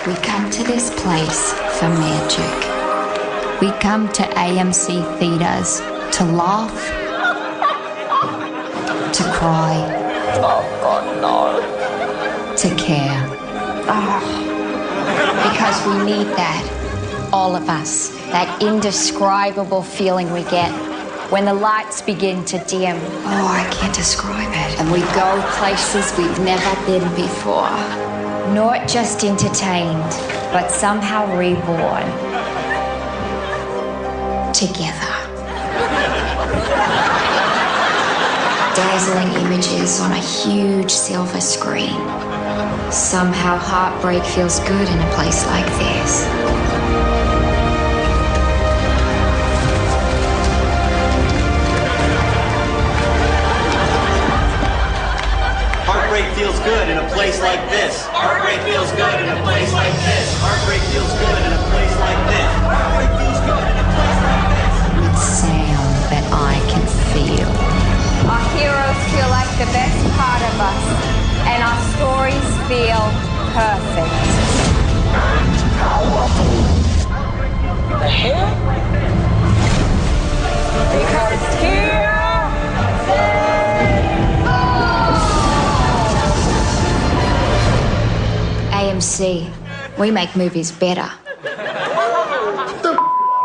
We come to this place for magic. We come to AMC theaters to laugh, to cry. Oh, God, no. To care. Oh. Because we need that. All of us. That indescribable feeling we get when the lights begin to dim. Oh, I can't describe it. And we go places we've never been before. Not just entertained, but somehow reborn. Together. Dazzling images on a huge silver screen. Somehow heartbreak feels good in a place like this. Heartbreak feels good in a place like this. Heartbreak feels good in a place like this. Heartbreak feels good in a place like this. Heartbreak feels good in a place like this. With sound that I can feel. Our heroes feel like the best part of us, and our stories feel perfect. And powerful. The hell? Because here AMC, we make movies better. What the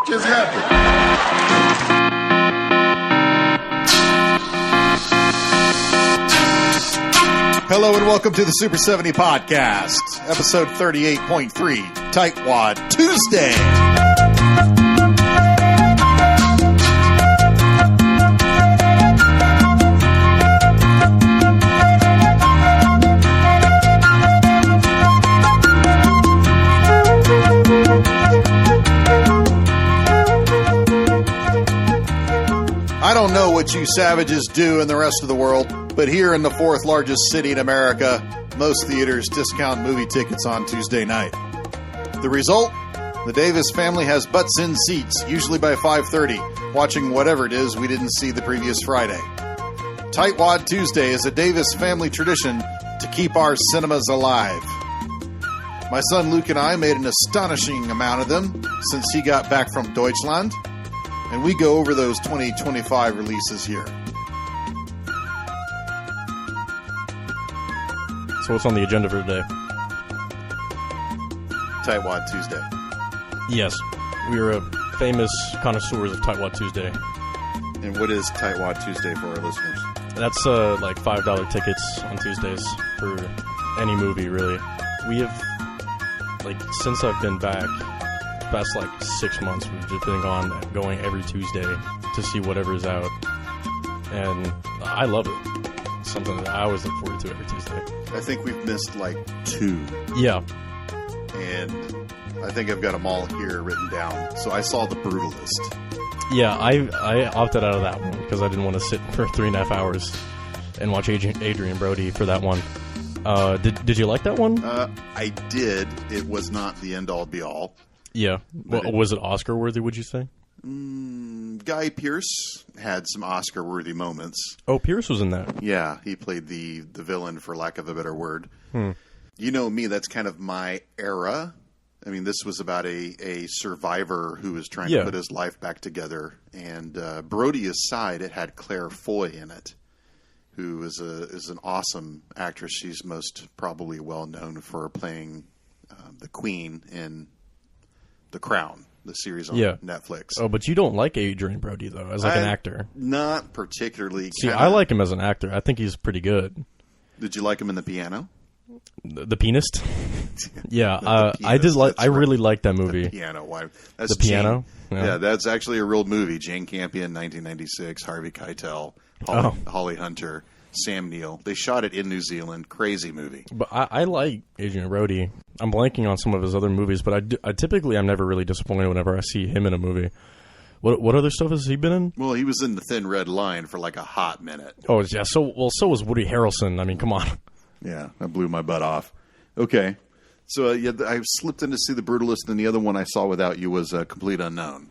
just happened? Hello and welcome to the Super 70 Podcast, episode 38.3, Tightwad Tuesday. I don't know what you savages do in the rest of the world, but here in the fourth largest city in America, most theaters discount movie tickets on Tuesday night. The result? The Davis family has butts in seats, usually by 5:30, watching whatever it is we didn't see the previous Friday. Tightwad Tuesday is a Davis family tradition to keep our cinemas alive. My son Luke and I made an astonishing amount of them since he got back from Deutschland, and we go over those 2025 releases here. So what's on the agenda for today? Tightwad Tuesday. Yes, we are famous connoisseurs of Tightwad Tuesday. And what is Tightwad Tuesday for our listeners? That's like $5 tickets on Tuesdays for any movie, really. We have, like, since I've been back, the past like 6 months, we've just been going every Tuesday to see whatever's out. And I love it. It's something that I always look forward to every Tuesday. I think we've missed like 2. Yeah. And I think I've got them all here written down. So I saw The Brutalist. Yeah, I opted out of that one because I didn't want to sit for 3.5 hours and watch Adrian Brody for that one. Did you like that one? I did. It was not the end-all, be-all. Yeah. Well, was it Oscar-worthy, would you say? Guy Pearce had some Oscar-worthy moments. Oh, Pearce was in that. Yeah, he played the villain, for lack of a better word. You know me, that's kind of my era. I mean, this was about a survivor who was trying to put his life back together. And Brody aside, it had Claire Foy in it, who is an awesome actress. She's most probably well known for playing the Queen in The Crown, the series on Netflix. Oh, but you don't like Adrian Brody, though, as like an actor. Not particularly. See, I like him as an actor. I think he's pretty good. Did you like him in The Piano? The Pianist? Yeah, I did like. I really liked that movie. The Piano. Why? That's The Piano? Yeah, that's actually a real movie. Jane Campion, 1996. Harvey Keitel, Holly Hunter, Sam Neill. They shot it in New Zealand. Crazy movie. But I like Adrian Brody. I'm blanking on some of his other movies, but I'm never really disappointed whenever I see him in a movie. What other stuff has he been in? Well, he was in The Thin Red Line for like a hot minute. Oh, yeah. So was Woody Harrelson. I mean, come on. Yeah, that blew my butt off. Okay. So, I slipped in to see The Brutalist, and the other one I saw without you was Complete Unknown.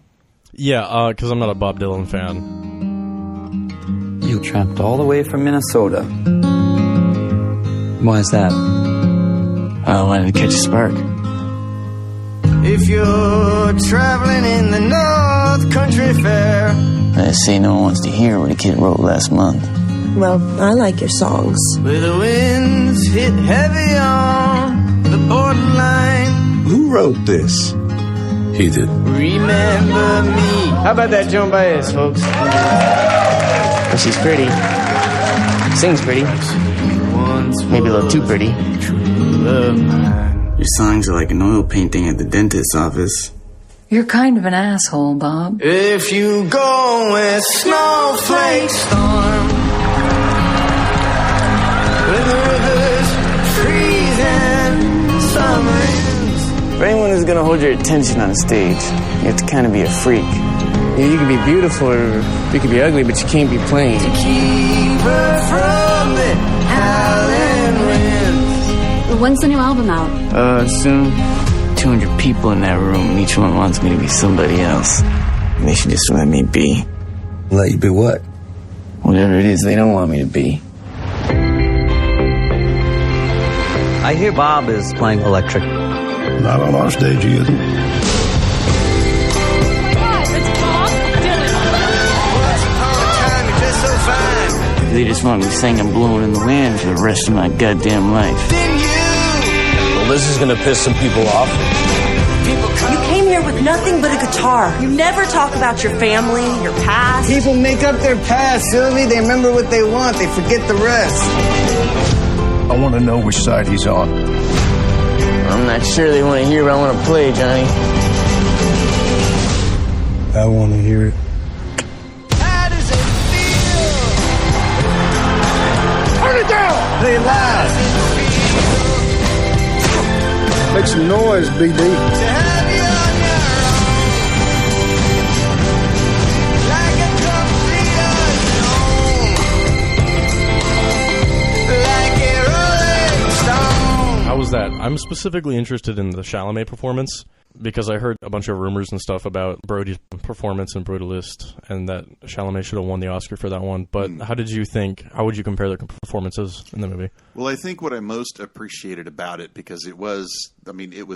Yeah, because I'm not a Bob Dylan fan. You tramped all the way from Minnesota. Why is that? I wanted to catch a spark. If you're traveling in the North Country Fair. I say no one wants to hear what a kid wrote last month. Well, I like your songs. Where the winds hit heavy on the borderline. Who wrote this? He did. Remember me. How about that Joan Baez, folks? Well, she's pretty. Sings pretty. Maybe a little too pretty. Your songs are like an oil painting at the dentist's office. You're kind of an asshole, Bob. If you go with snowflake storm, when the river's freezing, summer ends. For anyone who's gonna hold your attention on a stage, you have to kind of be a freak. You can be beautiful or you can be ugly, but you can't be plain. To keep her from the howling winds. When's the new album out? Soon. 200 people in that room, and each one wants me to be somebody else. And they should just let me be. Let you be what? Whatever it is they don't want me to be. I hear Bob is playing electric. Not on our stage, he isn't. They just want me to sing and blowing in the wind for the rest of my goddamn life. Well, this is gonna piss some people off. You came here with nothing but a guitar. You never talk about your family, your past. People make up their past, Sylvie. They remember what they want. They forget the rest. I want to know which side he's on. I'm not sure they want to hear what I want to play, Johnny. I want to hear it. How does it feel? Turn it down! Play it loud. Make some noise, BD. To have you on your own. Like a complete unknown. Like a rolling stone. How was that? I'm specifically interested in the Chalamet performance because I heard a bunch of rumors and stuff about Brody's performance in Brutalist and that Chalamet should have won the Oscar for that one. But how would you compare their performances in the movie? Well, I think what I most appreciated about it, because it was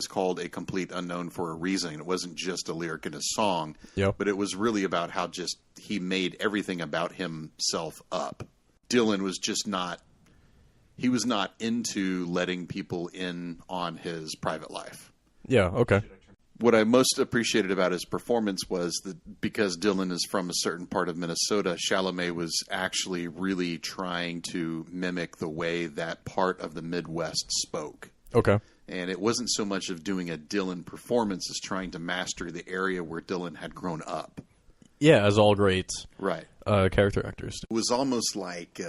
called A Complete Unknown for a reason. It wasn't just a lyric in a song, but it was really about how just he made everything about himself up. Dylan was just not into letting people in on his private life. Yeah, okay. What I most appreciated about his performance was that because Dylan is from a certain part of Minnesota, Chalamet was actually really trying to mimic the way that part of the Midwest spoke. Okay. And it wasn't so much of doing a Dylan performance as trying to master the area where Dylan had grown up. Yeah, as all great character actors. It was almost like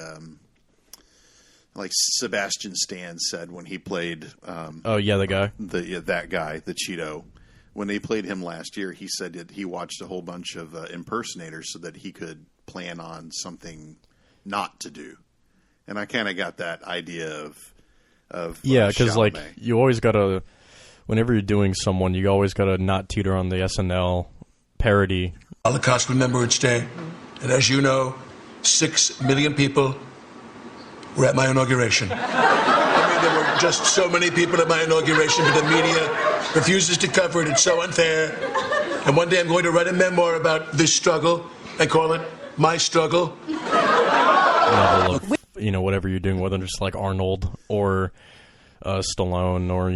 Sebastian Stan said when he played... the guy? That guy, the Cheeto. When they played him last year, he said that he watched a whole bunch of impersonators so that he could plan on something not to do. And I kind of got that idea of because you always got to, whenever you're doing someone, you always got to not teeter on the SNL parody. Holocaust Remembrance Day, and as you know, 6 million people were at my inauguration. There were just so many people at my inauguration, but the media refuses to cover it. It's so unfair. And one day I'm going to write a memoir about this struggle and call it My Struggle. Whatever you're doing, whether it's like Arnold or Stallone or,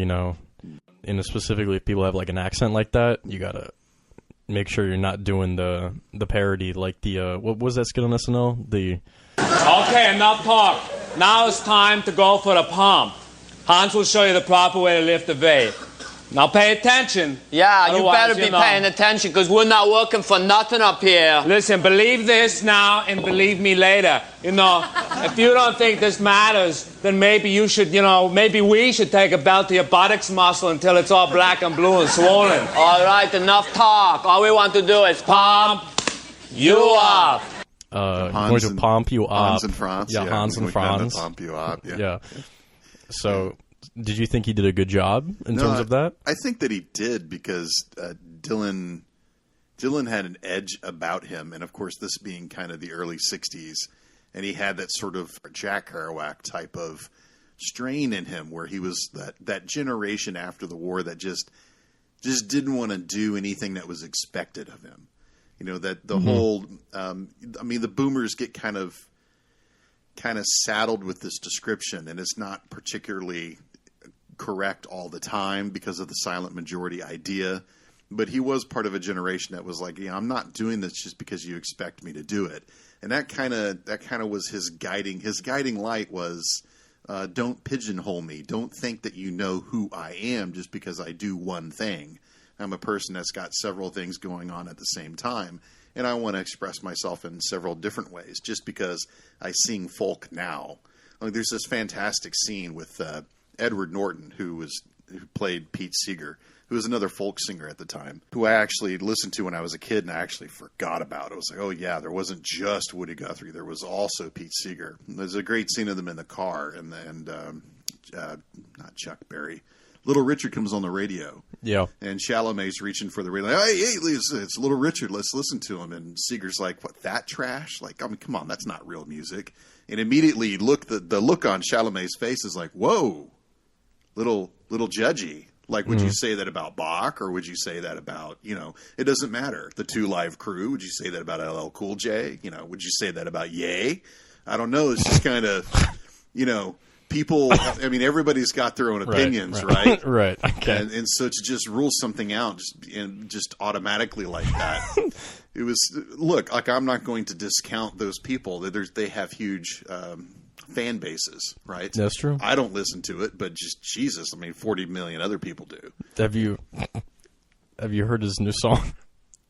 specifically if people have like an accent like that, you got to make sure you're not doing the parody like the, what was that skit on SNL? Okay, enough talk. Now it's time to go for the pump. Hans will show you the proper way to lift the weight. Now pay attention. Yeah, you better be paying attention because we're not working for nothing up here. Listen, believe this now and believe me later. If you don't think this matters, then maybe you should, maybe we should take a belt to your buttocks muscle until it's all black and blue and swollen. All right, enough talk. All we want to do is pump you up. Going to pump you up. Hans and Franz. Yeah, Hans and Franz. Pump you up. Yeah. So, did you think he did a good job in terms of that? I think that he did because Dylan had an edge about him, and of course, this being kind of the early '60s, and he had that sort of Jack Kerouac type of strain in him, where he was that generation after the war that just just didn't want to do anything that was expected of him. You know, that the whole, I mean, the boomers get kind of saddled with this description, and it's not particularly correct all the time because of the silent majority idea. But he was part of a generation that was like, yeah, I'm not doing this just because you expect me to do it. And that kind of was his guiding light was, don't pigeonhole me. Don't think that you know who I am just because I do one thing. I'm a person that's got several things going on at the same time, and I want to express myself in several different ways just because I sing folk now. Like, there's this fantastic scene with Edward Norton, who played Pete Seeger, who was another folk singer at the time, who I actually listened to when I was a kid, and I actually forgot about it. I was like, oh yeah, there wasn't just Woody Guthrie, there was also Pete Seeger. There's a great scene of them in the car, and not Chuck Berry. Little Richard comes on the radio. Yeah. And Chalamet's reaching for the radio. Like, hey, it's Little Richard. Let's listen to him. And Seeger's like, what, that trash? Like, I mean, come on, that's not real music. And immediately the look on Chalamet's face is like, whoa, little judgy. Like, would you say that about Bach, or would you say that about, you know, it doesn't matter. The Two Live Crew, would you say that about LL Cool J? You know, would you say that about Ye? I don't know. It's just kind of, you know, people, I mean, everybody's got their own opinions, right? Right. Okay. And so to just rule something out just automatically like that, it was, look, like, I'm not going to discount those people. They have huge fan bases, right? That's true. I don't listen to it, but just Jesus, I mean, 40 million other people do. Have you heard his new song?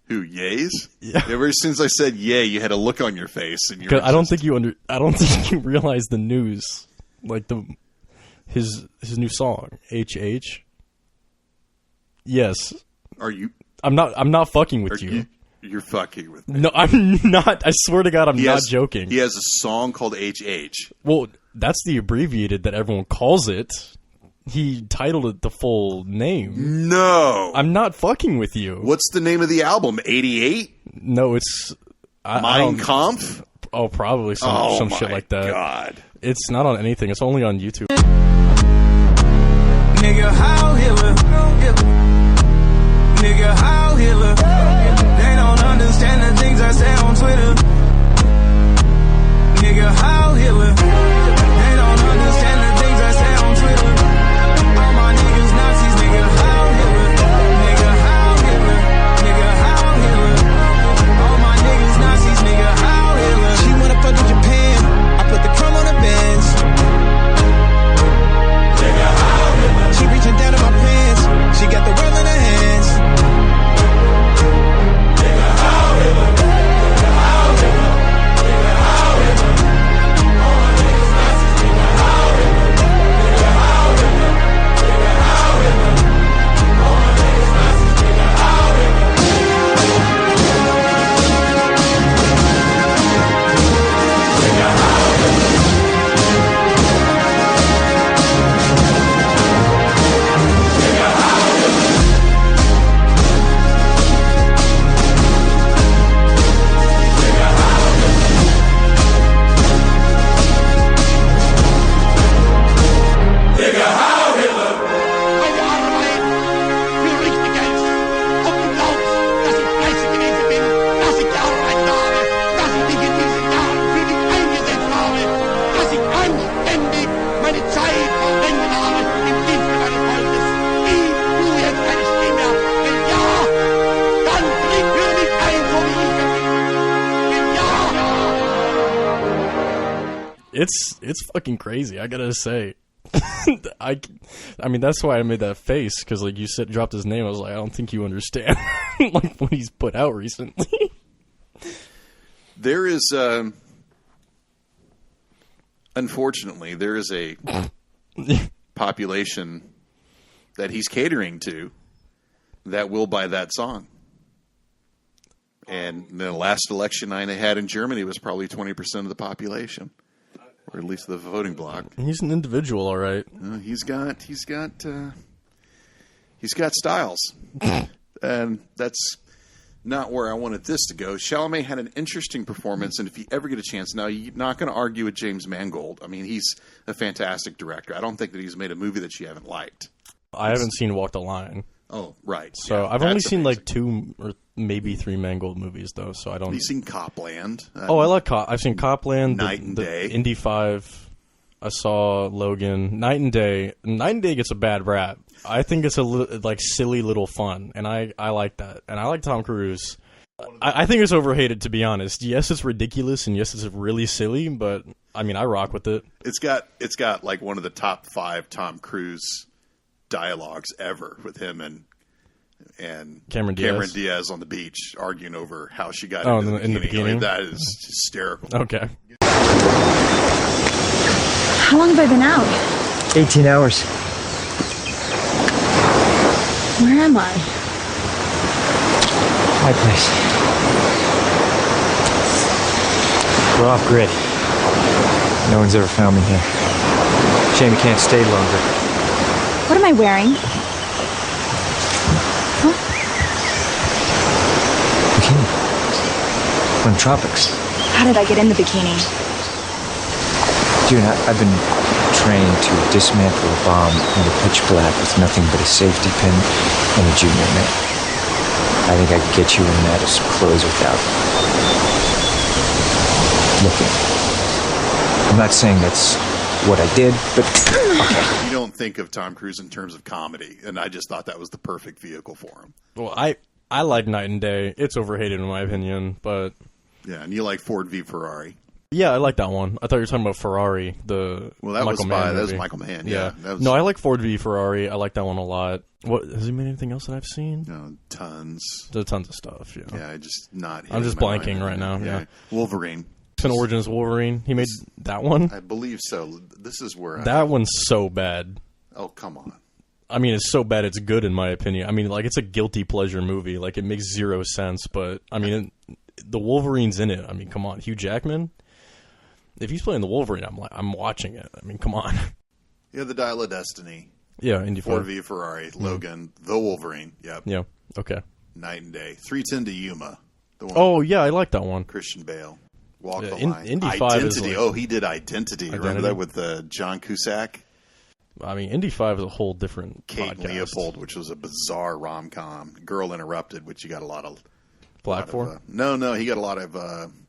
Who, Ye's? Yeah. Ever since I said Ye, you had a look on your face, and I don't think you realize the news. Like his new song, HH. Yes. Are you? I'm not fucking with you. You're fucking with me. No, I'm not. I swear to God, I'm not joking. He has a song called HH. Well, that's the abbreviated that everyone calls it. He titled it the full name. No. I'm not fucking with you. What's the name of the album? 88? No, it's Mein Kampf? Oh, probably some shit like that. God. It's not on anything. It's only on YouTube. Nigga, how Hitler? Nigga, how Hitler? They don't understand the things I say on Twitter. Nigga, how Hitler? They don't understand the things I say on Twitter. All my niggas Nazis, nigga, how Hitler? Nigga, how Hitler? Nigga, how Hitler? All my niggas Nazis, nigga, how Hitler? She wanna fuck in Japan. I put the crumb on the Benz. Nigga, how Hitler? She reaching down in my pants. She got the world in her hands. Nigga, how Hitler? Nigga, how Hitler? Nigga, how Hitler? All my niggas Nazis, nigga, how Hitler? Nigga, how Hitler? Nigga, how Hitler? All my niggas Nazis, nigga, how Hitler? Nigga, how Hitler? It's fucking crazy, I gotta say. I mean, that's why I made that face, because like you said, dropped his name. I was like, I don't think you understand like what he's put out recently. There is, unfortunately, there is a population that he's catering to that will buy that song. And the last election I had in Germany was probably 20% of the population. Or at least the voting bloc. He's an individual, all right. He's got styles, and that's not where I wanted this to go. Chalamet had an interesting performance, and if you ever get a chance, now you're not going to argue with James Mangold. I mean, he's a fantastic director. I don't think that he's made a movie that you haven't liked. I haven't seen Walk the Line. Oh, right. So yeah, I've only seen like 2 or maybe 3 Mangold movies though. So I don't. Have you seen Copland? Oh, I like I've seen Copland, Night and Day, Indy 5. I saw Logan, Night and Day. Night and Day gets a bad rap. I think it's a like silly little fun, and I like that. And I like Tom Cruise. I think it's overhated, to be honest. Yes, it's ridiculous, and yes, it's really silly, but I mean, I rock with it. It's got like one of the top 5 Tom Cruise dialogues ever with him and Cameron Diaz on the beach arguing over how she got in the bikini. I mean, that is hysterical. Okay. How long have I been out? 18 hours. Where am I? My place. We're off grid. No one's ever found me here. Shame you can't stay longer. What am I wearing? Huh? Bikini. From tropics. How did I get in the bikini? June, I've been trained to dismantle a bomb in the pitch black with nothing but a safety pin and a junior mint. I think I could get you in that as clothes without looking. I'm not saying that's what I did, but okay. You don't think of Tom Cruise in terms of comedy, and I just thought that was the perfect vehicle for him. Well, I like Night and Day. It's overhated in my opinion, but yeah, and you like Ford v Ferrari. Yeah, I like that one. I thought you were talking about Ferrari, that Michael Mann. That was Michael Mann. Yeah. That was... No, I like Ford v Ferrari. I like that one a lot. What has he made anything else that I've seen? No, tons. There's tons of stuff. Yeah. Yeah, I'm just blanking right now. Yeah. Wolverine. X-Men Origins Wolverine. He made that one. I believe so. This is where that one's so bad. Oh, come on. I mean, it's so bad it's good in my opinion. I mean, like it's a guilty pleasure movie. Like it makes zero sense, but I mean, the Wolverine's in it. I mean, come on, Hugh Jackman. If he's playing the Wolverine, I'm watching it. I mean, come on. Yeah, the Dial of Destiny. Yeah, Indy 5. Ford v Ferrari, Logan, the Wolverine. Yep. Yeah. Okay. Night and Day. 3:10 to Yuma. The one oh yeah, I like that one. Christian Bale. Walk the line. Indy 5 Identity. is He did Identity. Remember that with John Cusack? I mean, Indy 5 is a whole different Kate podcast. Leopold, which was a bizarre rom-com. Girl Interrupted, which you got a lot of... Black for? No, he got a lot of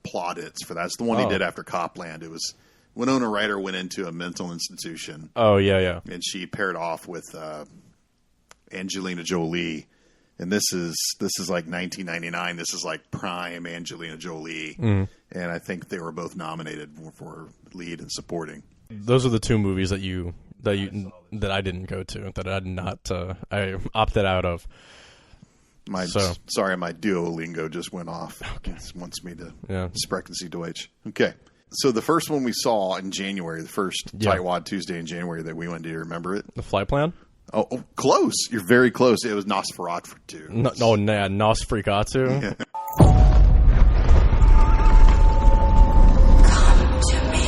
plaudits for that. It's the one he did after Copland. It was Winona Ryder went into a mental institution. Oh, yeah. And she paired off with Angelina Jolie. And this is like 1999. This is like prime Angelina Jolie. Mm. And I think they were both nominated for lead and supporting. Those are the 2 movies that I didn't go to, that I did not I opted out of. Sorry, my Duolingo just went off. Okay. It wants me to Sprechen Sie Deutsch. Okay. So the first one we saw in January, the first Tightwad Tuesday in January that we went to, you remember it? The Flight Plan? Oh, close. You're very close. It was Nosferatu. Nosferatu? Yeah. Come to me.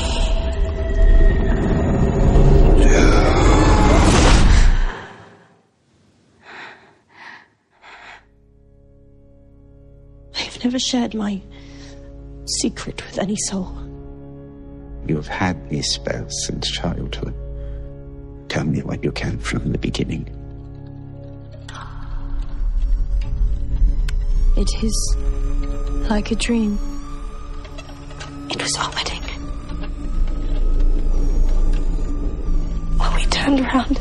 I've never shared my secret with any soul. You've had these spells since childhood. Tell me what you can from the beginning. It is like a dream. It was our wedding. When we turned around,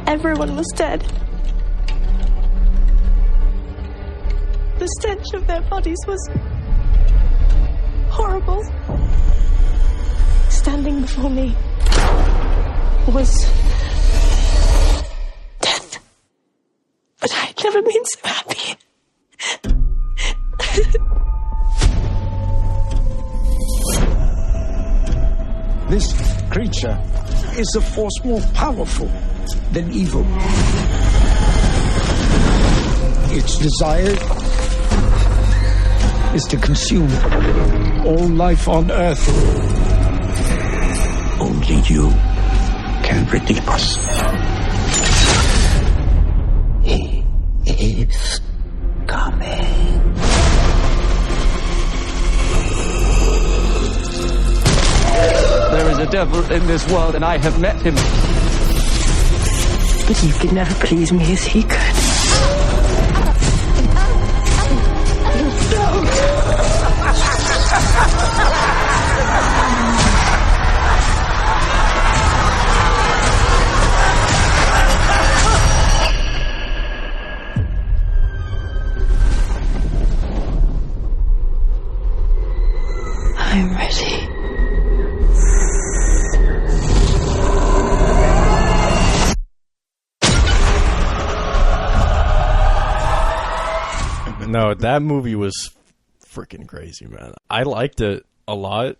everyone was dead. The stench of their bodies was horrible. Standing before me was death. But I had never been so happy. This creature is a force more powerful than evil. Its desire is to consume all life on Earth. Only you can redeem us. He is coming. There is a devil in this world, and I have met him. but you could never please me as he could. I'm ready. No, that movie was freaking crazy, man. I liked it a lot.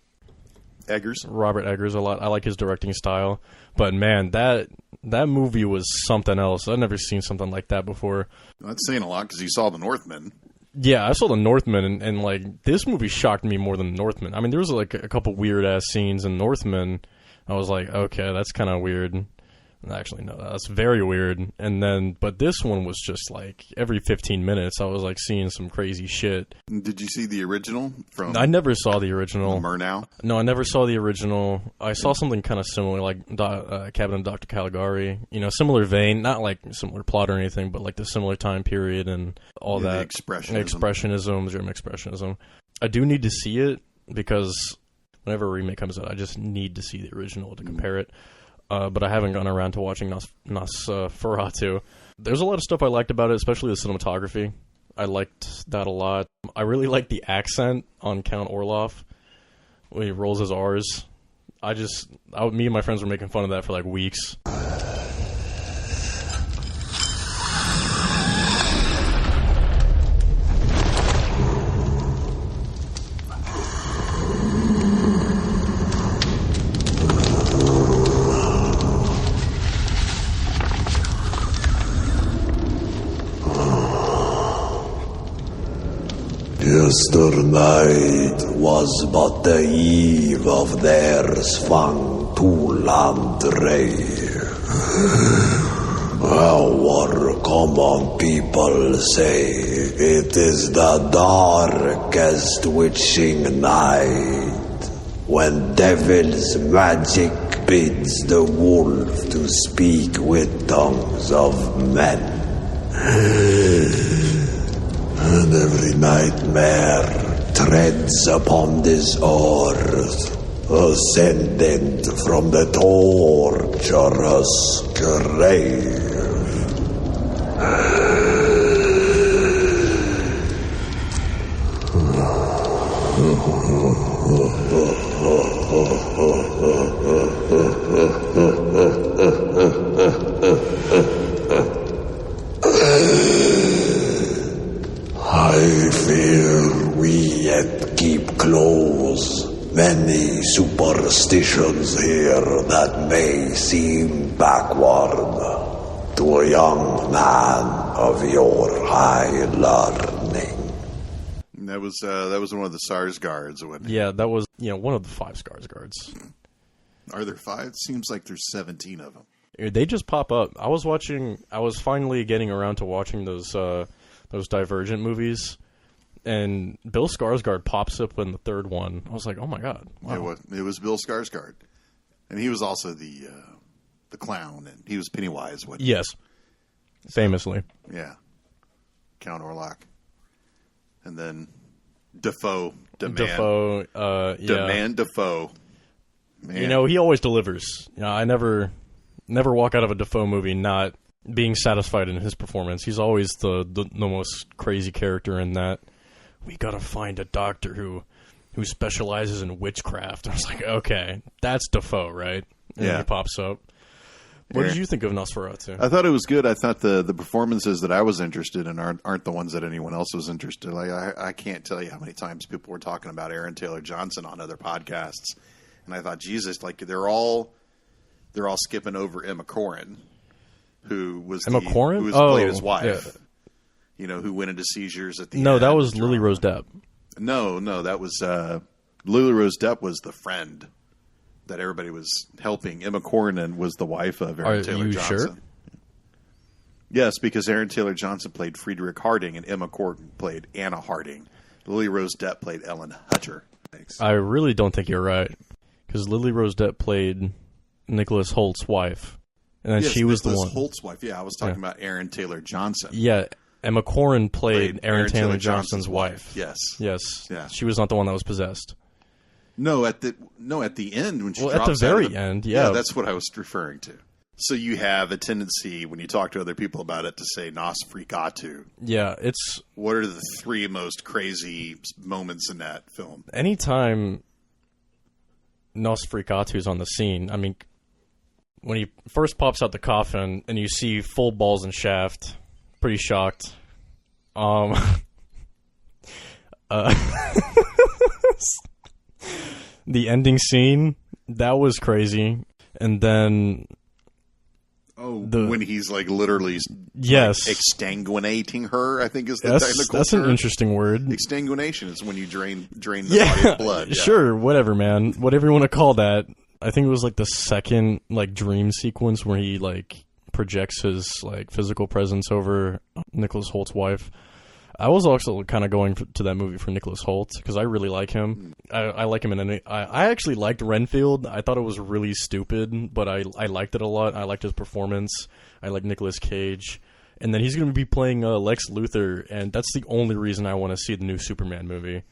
Robert Eggers a lot. I like his directing style. But man, that movie was something else. I've never seen something like that before. That's saying a lot because you saw The Northman. Yeah, I saw The Northman, and like, this movie shocked me more than The Northman. I mean, there was like a couple weird-ass scenes in Northman. I was like, okay, that's kind of weird. Actually, no, that's very weird. And then, but this one was just like, every 15 minutes, I was like seeing some crazy shit. Did you see the original? I never saw the original. Murnau? No, I never saw the original. I saw something kind of similar, like Cabin of Dr. Caligari. You know, similar vein, not like similar plot or anything, but like the similar time period and all that. The Expressionism, German Expressionism. I do need to see it because whenever a remake comes out, I just need to see the original to compare it. But I haven't gone around to watching Nosferatu. There's a lot of stuff I liked about it, especially the cinematography. I liked that a lot. I really liked the accent on Count Orloff when he rolls his R's. Me and my friends were making fun of that for like weeks. Yesternight was but the eve of their Svang Tulandre. Our common people say it is the darkest witching night, when devil's magic bids the wolf to speak with tongues of men. And every nightmare treads upon this earth, ascendant from the torturous grave. I fear we yet keep close many superstitions here that may seem backward to a young man of your high learning. That was one of the SARS guards. Yeah, that was one of the 5 SARS guards. Are there 5? It seems like there's 17 of them. They just pop up. I was finally getting around to watching those Divergent movies, and Bill Skarsgård pops up in the 3rd one. I was like, oh my god. Wow. It was Bill Skarsgård. And he was also the clown, and he was Pennywise. Yes. Famously. Yeah. Count Orlok. And then Defoe. Defoe, yeah. Demand Defoe. Man. He always delivers. I never walk out of a Defoe movie not being satisfied in his performance. He's always the most crazy character in that. We gotta find a doctor who specializes in witchcraft. I was like, okay, that's Defoe, right? And he pops up. What did you think of Nosferatu? I thought it was good. I thought the performances that I was interested in aren't the ones that anyone else was interested in. Like I can't tell you how many times people were talking about Aaron Taylor Johnson on other podcasts, and I thought, Jesus, like they're all skipping over Emma Corrin, who was played his wife. Yeah. Who went into seizures at the end. No, that was Lily Rose Depp. No, that was Lily Rose Depp was the friend that everybody was helping. Emma Corrin was the wife of Aaron Taylor Johnson. Sure? Yes, because Aaron Taylor Johnson played Friedrich Harding and Emma Corrin played Anna Harding. Lily Rose Depp played Ellen Hutcher. Thanks. I really don't think you're right, because Lily Rose Depp played Nicholas Holt's wife. And then she was the Nicholas one. Holt's wife. Yeah, I was talking about Aaron Taylor Johnson. Yeah, Emma Corrin played Aaron Taylor Johnson's wife. Yes. Yes. Yeah. She was not the one that was possessed. No, at the end when she Well, drops at the out very of end, yeah. that's what I was referring to. So you have a tendency when you talk to other people about it to say Nosferatu. Yeah, it's... What are the 3 most crazy moments in that film? Anytime Nosferatu's on the scene, I mean, when he first pops out the coffin and you see full balls and shaft, pretty shocked. The ending scene, that was crazy. And then... when he's like literally exsanguinating her, I think is the technical That's term. an interesting word. Exsanguination is when you drain the body of blood. Yeah. Sure, whatever, man. Whatever you want to call that. I think it was like the second like dream sequence where he like projects his like physical presence over Nicholas Holt's wife. I was also kind of going to that movie for Nicholas Holt because I really like him. I like him I actually liked Renfield. I thought it was really stupid, but I liked it a lot. I liked his performance. I like Nicolas Cage. And then he's going to be playing Lex Luthor, and that's the only reason I want to see the new Superman movie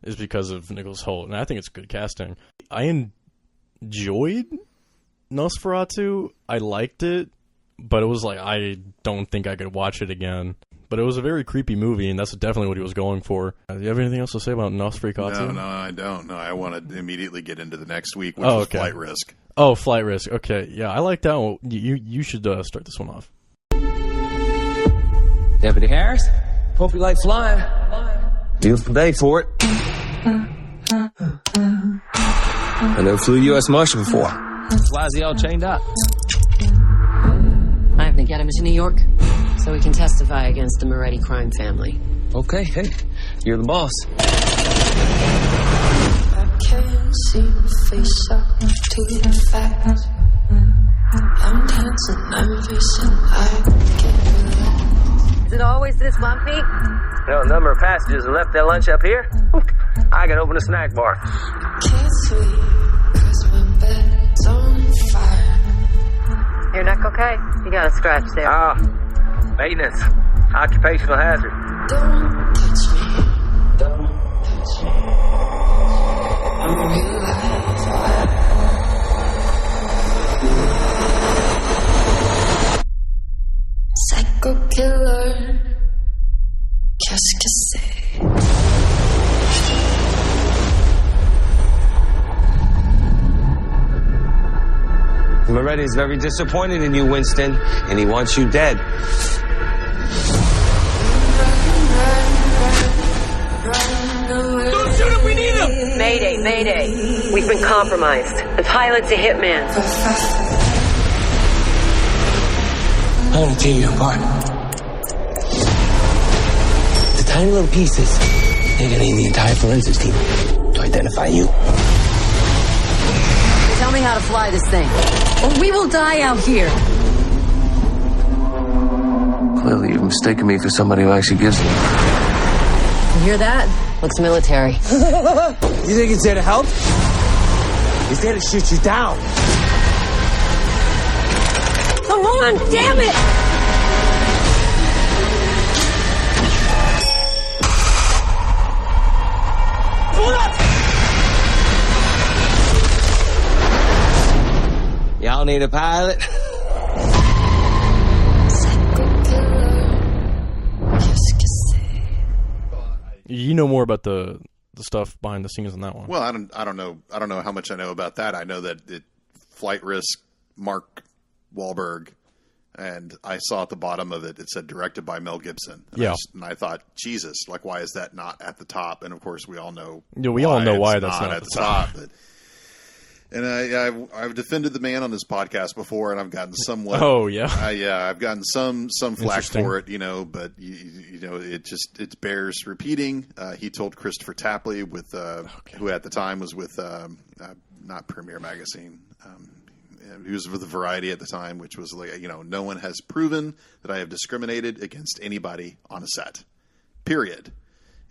is because of Nicholas Holt. And I think it's good casting. I enjoyed Nosferatu. I liked it, but it was like I don't think I could watch it again. But it was a very creepy movie, and that's definitely what he was going for. Do you have anything else to say about Nosferatu? No, I don't. No, I want to immediately get into the next week, which is Flight Risk. Oh, Flight Risk. Okay, yeah, I like that one. You should start this one off. Deputy Harris, hope you like flying. Beautiful day for it. I never flew U.S. Marshal before. Why is he all chained up? I have to get him to New York so we can testify against the Moretti crime family. Okay, hey, you're the boss. I can't seem to face up to the fact I'm tense and nervous and I can't relax. Is it always this bumpy? You know, a number of passengers have left their lunch up here. I can open a snack bar. Can't sleep 'cause my bed's on fire. Your neck okay? You got a scratch there. Maintenance. Occupational hazard. Don't touch me. Don't touch me. I'm real life. Psycho killer. Qu'est-ce que c'est? Moretti's very disappointed in you, Winston, and he wants you dead. Don't shoot him, we need him! Mayday, mayday. We've been compromised. The pilot's a hitman. I want to tear you apart. The tiny little pieces, they're going to need the entire forensics team to identify you. Tell me how to fly this thing, or we will die out here. Clearly, you've mistaken me for somebody who actually gives them. You hear that? Looks military. You think he's there to help? He's there to shoot you down. Come on, damn it! Pull up! Y'all need a pilot? You know more about the stuff behind the scenes on that one. Well, I don't know how much I know about that. I know that Flight Risk, Mark Wahlberg, and I saw at the bottom of it, it said directed by Mel Gibson. And I thought, Jesus, like, why is that not at the top? And of course, we all know. Yeah, we all know why that's not at the top. And I've defended the man on this podcast before, and I've gotten somewhat. Oh yeah, I've gotten some flack for it, but it bears repeating. He told Christopher Tapley who at the time was with not Premiere Magazine. He was with Variety at the time, which was like, no one has proven that I have discriminated against anybody on a set. Period.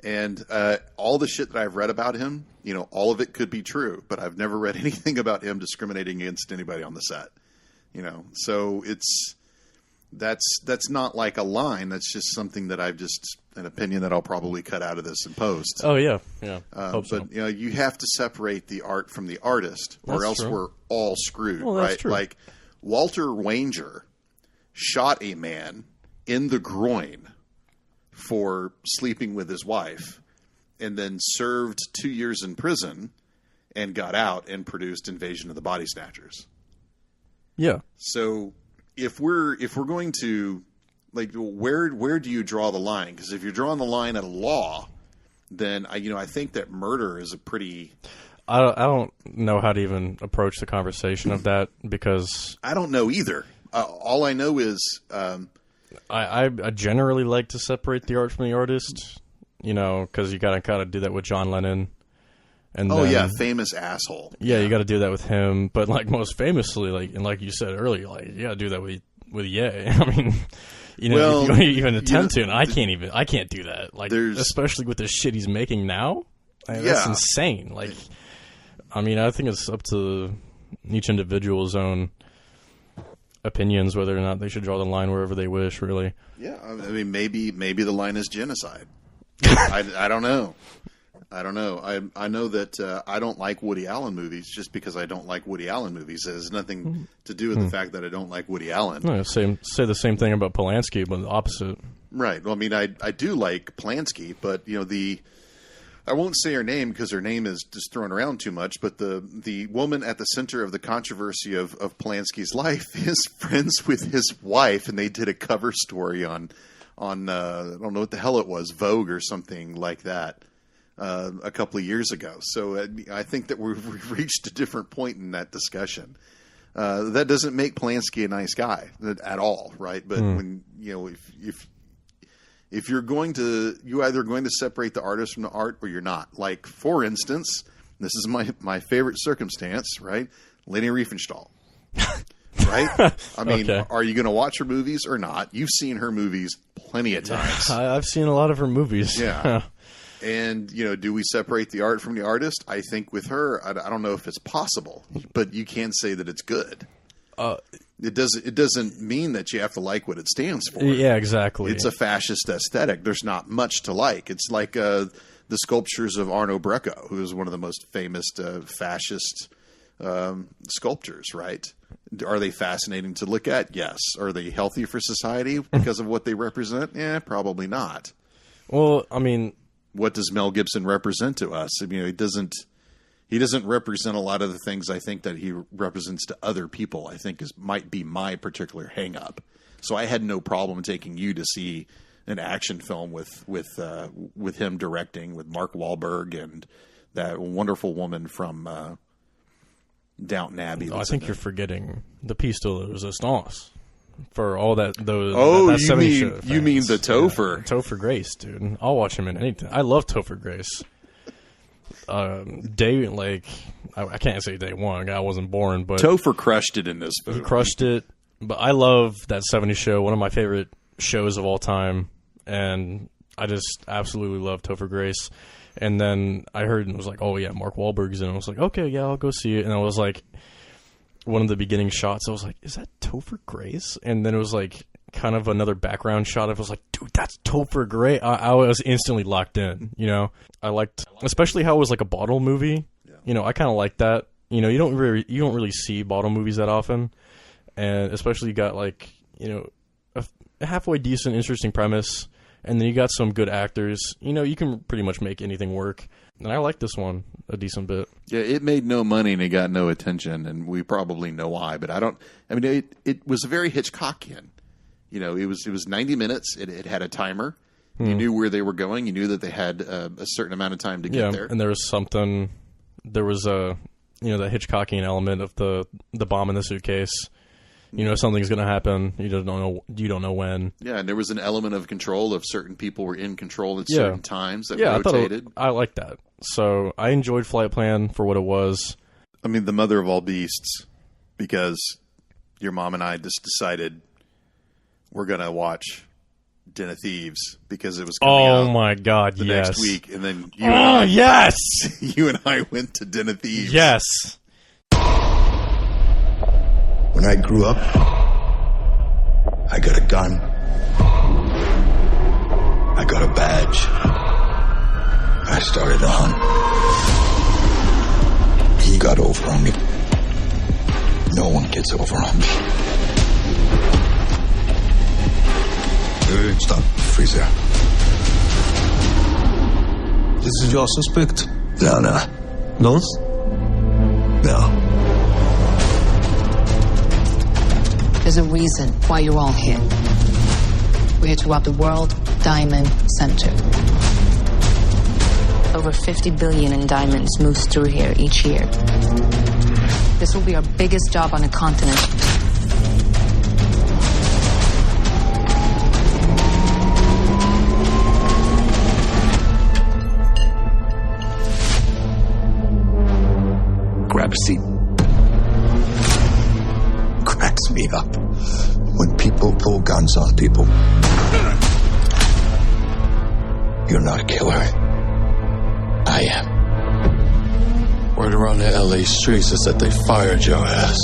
And all the shit that I've read about him, all of it could be true, but I've never read anything about him discriminating against anybody on the set. You know, so that's not like a line. That's just something that I've just an opinion that I'll probably cut out of this and post. Oh yeah. But you know, you have to separate the art from the artist, or That's else true. we're all screwed, Well, that's right? true. Like Walter Wanger shot a man in the groin for sleeping with his wife, and then served 2 years in prison, and got out and produced Invasion of the Body Snatchers. Yeah. So if we're going to, like, where do you draw the line? Because if you're drawing the line at a law, then I think that murder is a pretty. I don't know how to even approach the conversation of that, because I don't know either. All I know is I generally like to separate the art from the artist. You know, because you gotta kind of do that with John Lennon. And famous asshole. Yeah, you got to do that with him. But like most famously, like you said earlier, like you got to do that with Ye. I mean, you know, if you even attempt to, and I can't do that. Like, especially with the shit he's making now. That's insane. Like, I mean, I think it's up to each individual's own opinions whether or not they should draw the line wherever they wish. Really. Yeah, I mean, maybe the line is genocide. I don't know. I don't know. I know that I don't like Woody Allen movies just because I don't like Woody Allen movies. It has nothing to do with the fact that I don't like Woody Allen. No, say the same thing about Polanski, but the opposite. Right. Well, I mean, I do like Polanski, but you know I won't say her name because her name is just thrown around too much. But the woman at the center of the controversy of Polanski's life is friends with his wife, and they did a cover story on I don't know what the hell it was, Vogue or something like that. A couple of years ago. So I think that we've reached a different point in that discussion. That doesn't make Polanski a nice guy at all, right? But when if you're either going to separate the artist from the art or you're not. Like, for instance, this is my favorite circumstance, right? Leni Riefenstahl. Right? I mean, Are you going to watch her movies or not? You've seen her movies plenty of times. I've seen a lot of her movies. Yeah. And, you know, do we separate the art from the artist? I think with her, I don't know if it's possible, but you can say that it's good. It doesn't mean that you have to like what it stands for. Yeah, exactly. It's a fascist aesthetic. There's not much to like. It's like the sculptures of Arno Brecco, who is one of the most famous fascist sculptors, right? Are they fascinating to look at? Yes. Are they healthy for society because of what they represent? Probably not. Well, I mean, what does Mel Gibson represent to us? I mean, he doesn't represent a lot of the things I think that he represents to other people. I think might be my particular hang up. So I had no problem taking you to see an action film with him directing, with Mark Wahlberg and that wonderful woman from Downton Abbey. I think you're forgetting the piece de resistance. For all that, those. Oh, that you mean the Topher? Yeah, Topher Grace, dude. I'll watch him in anything. I love Topher Grace. I can't say day one. I wasn't born, but Topher crushed it in this movie. He crushed it. But I love that '70s show. One of my favorite shows of all time, and I just absolutely love Topher Grace. And then I heard and was like, oh yeah, Mark Wahlberg's in it. I was like, okay, yeah, I'll go see it. And I was like, one of the beginning shots, I was like, is that Topher Grace? And then it was like kind of another background shot. I was like, dude, that's Topher Grace. I was instantly locked in, you know? I liked, especially how it was like a bottle movie. Yeah. You know, I kind of like that. You know, you don't really see bottle movies that often. And especially you got like, you know, a halfway decent, interesting premise. And then you got some good actors. You know, you can pretty much make anything work. And I like this one a decent bit. Yeah, it made no money and it got no attention, and we probably know why. But I mean, it was very Hitchcockian. You know, it was 90 minutes. It had a timer. You knew where they were going. You knew that they had a certain amount of time to get there. And there was a the Hitchcockian element of the bomb in the suitcase. You know, something's going to happen. You don't know when. Yeah, and there was an element of control. Of certain people were in control at certain times that rotated. I like that. So I enjoyed Flight Plan for what it was. I mean, the mother of all beasts, because your mom and I just decided we're going to watch Den of Thieves because it was coming out. Oh my God! The yes. next week, and then yes, you and I went to Den of Thieves. Yes. When I grew up, I got a gun. I got a badge. I started a hunt. He got over on me. No one gets over on me. Stop. Freeze there. This is your suspect? No. Nose? No. There's a reason why you're all here. We're here to rob the World Diamond Center. Over 50 billion in diamonds moves through here each year. This will be our biggest job on the continent. Grab a seat. Cracks me up when people pull guns on people. You're not a killer. I am. Word around the LA streets is that they fired your ass.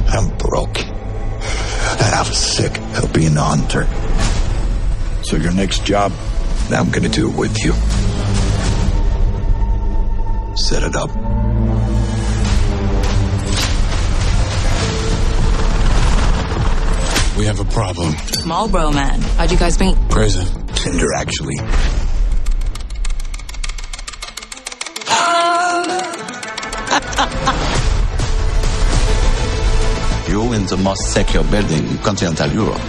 I'm broke. And I'm sick of being a hunter. So your next job, I'm gonna do it with you. Set it up. We have a problem. Marlboro Man. How'd you guys meet? Prison. Tinder, actually. You in the most secure building in continental Europe.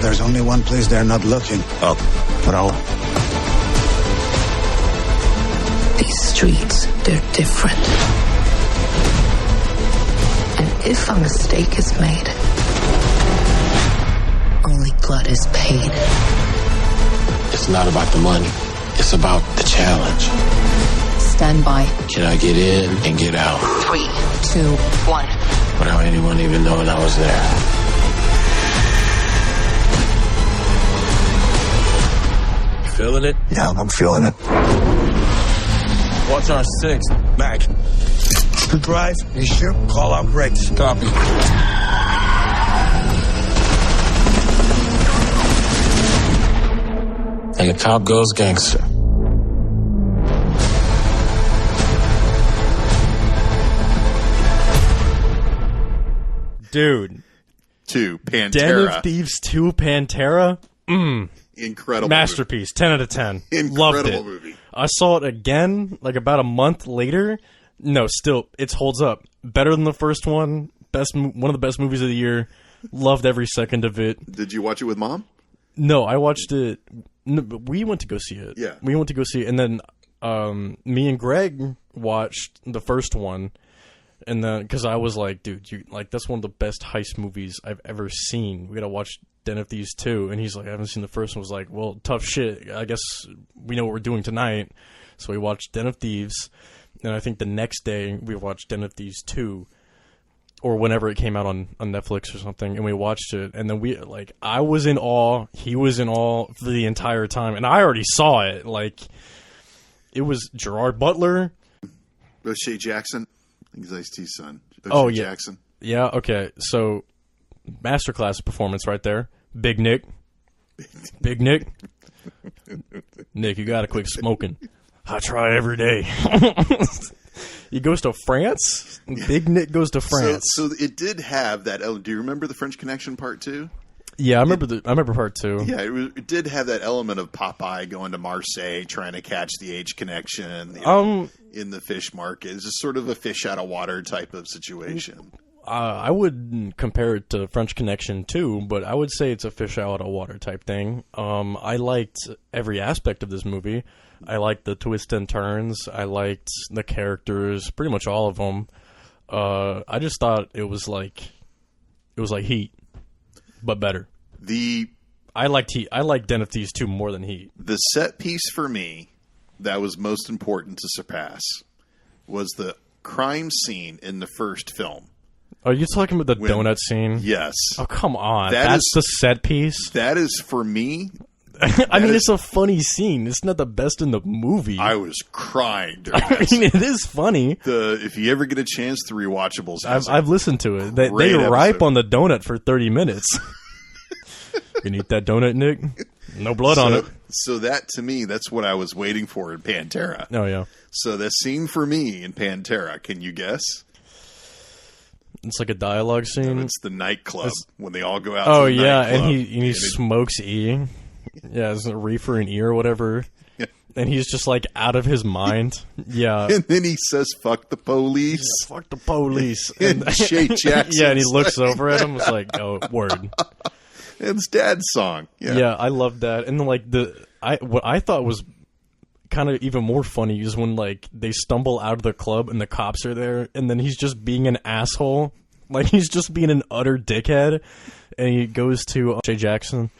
There's only one place they're not looking. Oh, bravo. These streets, they're different. And if a mistake is made, only blood is paid. It's not about the money. It's about the challenge. Stand by. Can I get in and get out? 3, 2, 1. Without anyone even knowing I was there. You feeling it? Yeah, I'm feeling it. What's our 6? Mac. To drive? You sure? Call out brakes. Copy. And the cop goes gangster. Dude. 2, Pantera. Den of Thieves 2, Pantera? Incredible masterpiece. movie. 10 out of 10. Incredible Loved it. movie. I saw it again, like about a month later. No, still, it holds up. Better than the first one. One of the best movies of the year. Loved every second of it. Did you watch it with Mom? No, I watched it. No, we went to go see it. Yeah. We went to go see it. And then me and Greg watched the first one. And then, because I was like, dude, that's one of the best heist movies I've ever seen. We gotta watch Den of Thieves 2. And he's like, I haven't seen the first one. I was like, well, tough shit. I guess we know what we're doing tonight. So we watched Den of Thieves. And I think the next day we watched Den of Thieves 2. Or whenever it came out on Netflix or something. And we watched it. And then I was in awe. He was in awe for the entire time. And I already saw it. It was Gerard Butler. O'Shea Jackson. I think he's Ice-T's son. O'Shea Jackson. Yeah, okay. So, masterclass performance right there. Big Nick. Big Nick. Nick, you gotta quit smoking. I try every day. He goes to France. Big Nick goes to France. So it did have that. Do you remember the French Connection Part 2? Yeah, I remember Part 2. Yeah, it did have that element of Popeye going to Marseille, trying to catch the H connection in the fish market. It's just sort of a fish out of water type of situation. I would compare it to French Connection too, but I would say it's a fish out of water type thing. I liked every aspect of this movie. I liked the twists and turns. I liked the characters, pretty much all of them. I just thought it was like Heat, but better. I liked Heat. I liked Den of Thieves 2 more than Heat. The set piece for me that was most important to surpass was the crime scene in the first film. Are you talking about the donut scene? Yes. Oh, come on. That's the set piece? That is, for me, I mean, it's a funny scene. It's not the best in the movie. I was crying during this. I mean, it is funny. If you ever get a chance, the rewatchables. I've listened to it. They ripe on the donut for 30 minutes. You can eat that donut, Nick? No blood on it. So that, to me, that's what I was waiting for in Pantera. Oh, yeah. So the scene for me in Pantera, can you guess? It's like a dialogue scene. No, it's the nightclub when they all go out. Oh, to the yeah, nightclub. and he smokes E. Yeah, it's a reefer in E or whatever. Yeah. And he's just like out of his mind. Yeah. And then he says, "Fuck the police." Yeah, fuck the police. And Shay Jackson. Yeah, and he looks over at him. It's like, oh, word. It's Dad's song. Yeah, I love that. And then, like, what I thought was kind of even more funny is when, like, they stumble out of the club and the cops are there, and then he's just being an asshole. Like, he's just being an utter dickhead. And he goes to Shay Jackson.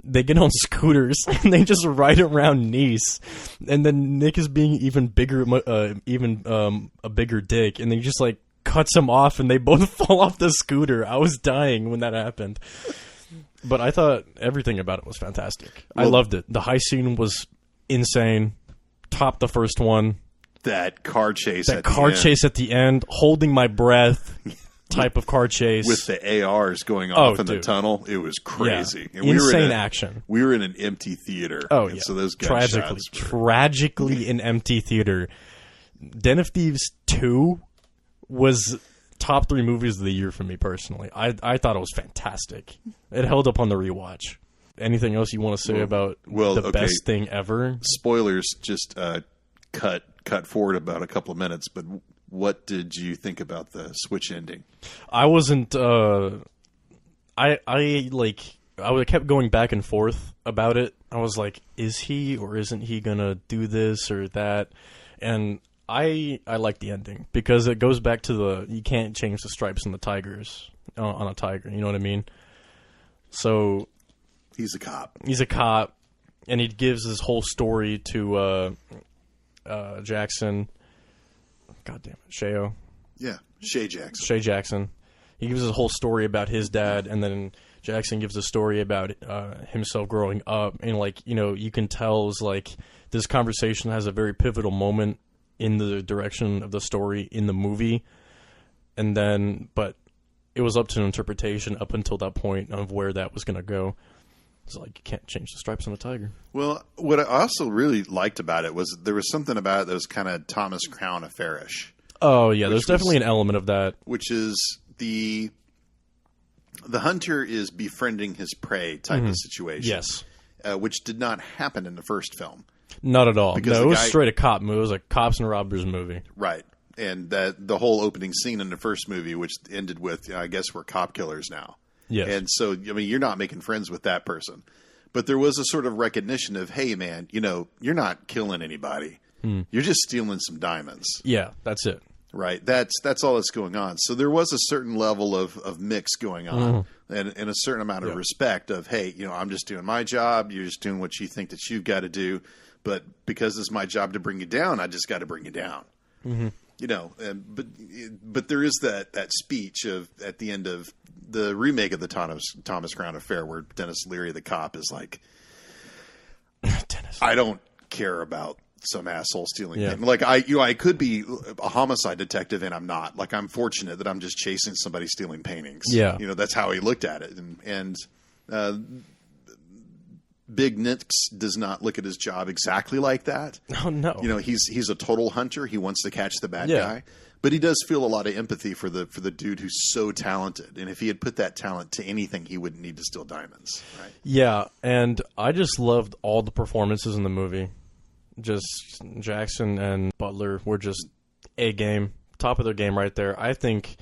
They get on scooters and they just ride around Nice, and then Nick is being even bigger, a bigger dick, and then he just like cuts him off, and they both fall off the scooter. I was dying when that happened, but I thought everything about it was fantastic. I loved it. The heist scene was insane. Topped the first one. That car chase. Chase at the end, holding my breath. Type of car chase with the ARs going off in the tunnel. It was crazy. Yeah. And insane action. We were in an empty theater. Oh yeah. So those tragically an empty theater. Den of Thieves 2 was top 3 movies of the year for me personally. I thought it was fantastic. It held up on the rewatch. Anything else you want to say about the best thing ever? Spoilers. Just cut forward about a couple of minutes, but. What did you think about the Switch ending? I wasn't. I kept going back and forth about it. I was like, is he or isn't he gonna do this or that? And I like the ending because it goes back to you can't change the stripes and the tigers on a tiger. You know what I mean? So he's a cop. He's a cop, and he gives his whole story to Jackson. God damn it, Shayo. Yeah, Shay Jackson. Shay Jackson. He gives us a whole story about his dad, and then Jackson gives a story about himself growing up. And, like, you know, you can tell it's like this conversation has a very pivotal moment in the direction of the story in the movie. And then, but it was up to interpretation up until that point of where that was going to go. It's like you can't change the stripes on a tiger. Well, what I also really liked about it was there was something about it that was kind of Thomas Crown affairish. Oh yeah, there's definitely an element of that. Which is the hunter is befriending his prey type of situation. Yes, which did not happen in the first film. Not at all. No, it was straight a cop movie. It was a cops and robbers movie. Right, and the whole opening scene in the first movie, which ended with, I guess we're cop killers now. Yes. And so, I mean, you're not making friends with that person. But there was a sort of recognition of, hey, man, you know, you're not killing anybody. You're just stealing some diamonds. Yeah, that's it. Right. That's all that's going on. So there was a certain level of mix going on and a certain amount of respect of, hey, you know, I'm just doing my job. You're just doing what you think that you've got to do. But because it's my job to bring you down, I just got to bring you down. You know, but there is that speech of at the end of the remake of the Thomas Crown Affair where Dennis Leary, the cop, is like, I don't care about some asshole stealing thing. Like I could be a homicide detective and I'm not. Like I'm fortunate that I'm just chasing somebody stealing paintings. Yeah. You know, that's how he looked at it. And Big Nix does not look at his job exactly like that. Oh no. You know, he's a total hunter. He wants to catch the bad guy. But he does feel a lot of empathy for the dude who's so talented. And if he had put that talent to anything, he wouldn't need to steal diamonds. Right? Yeah, and I just loved all the performances in the movie. Just Jackson and Butler were just A-game, top of their game right there. I think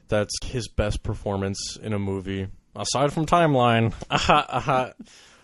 that's his best performance in a movie, aside from Timeline.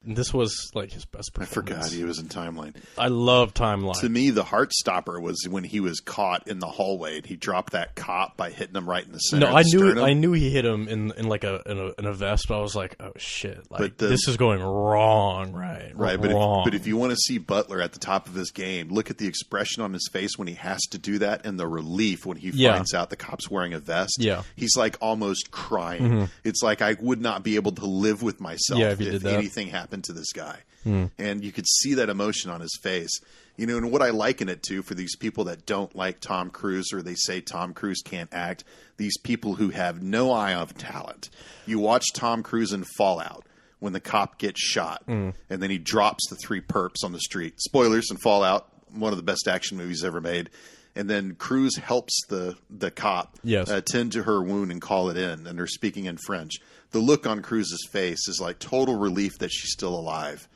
This was like his best performance. I forgot he was in Timeline. I love Timeline. To me, the heart stopper was when he was caught in the hallway and he dropped that cop by hitting him right in the center. No, I knew he hit him in like in a vest, but I was like, oh shit, like this is going wrong, right? But if you want to see Butler at the top of his game, look at the expression on his face when he has to do that, and the relief when he finds out the cop's wearing a vest. Yeah, he's like almost crying. It's like I would not be able to live with myself if anything happened happened to this guy. And you could see that emotion on his face. You know, and what I liken it to for these people that don't like Tom Cruise or they say Tom Cruise can't act, these people who have no eye of talent. You watch Tom Cruise in Fallout when the cop gets shot and then he drops the 3 perps on the street. Spoilers in Fallout, one of the best action movies ever made. And then Cruise helps the cop tend to her wound and call it in, and they're speaking in French. The look on Cruise's face is like total relief that she's still alive.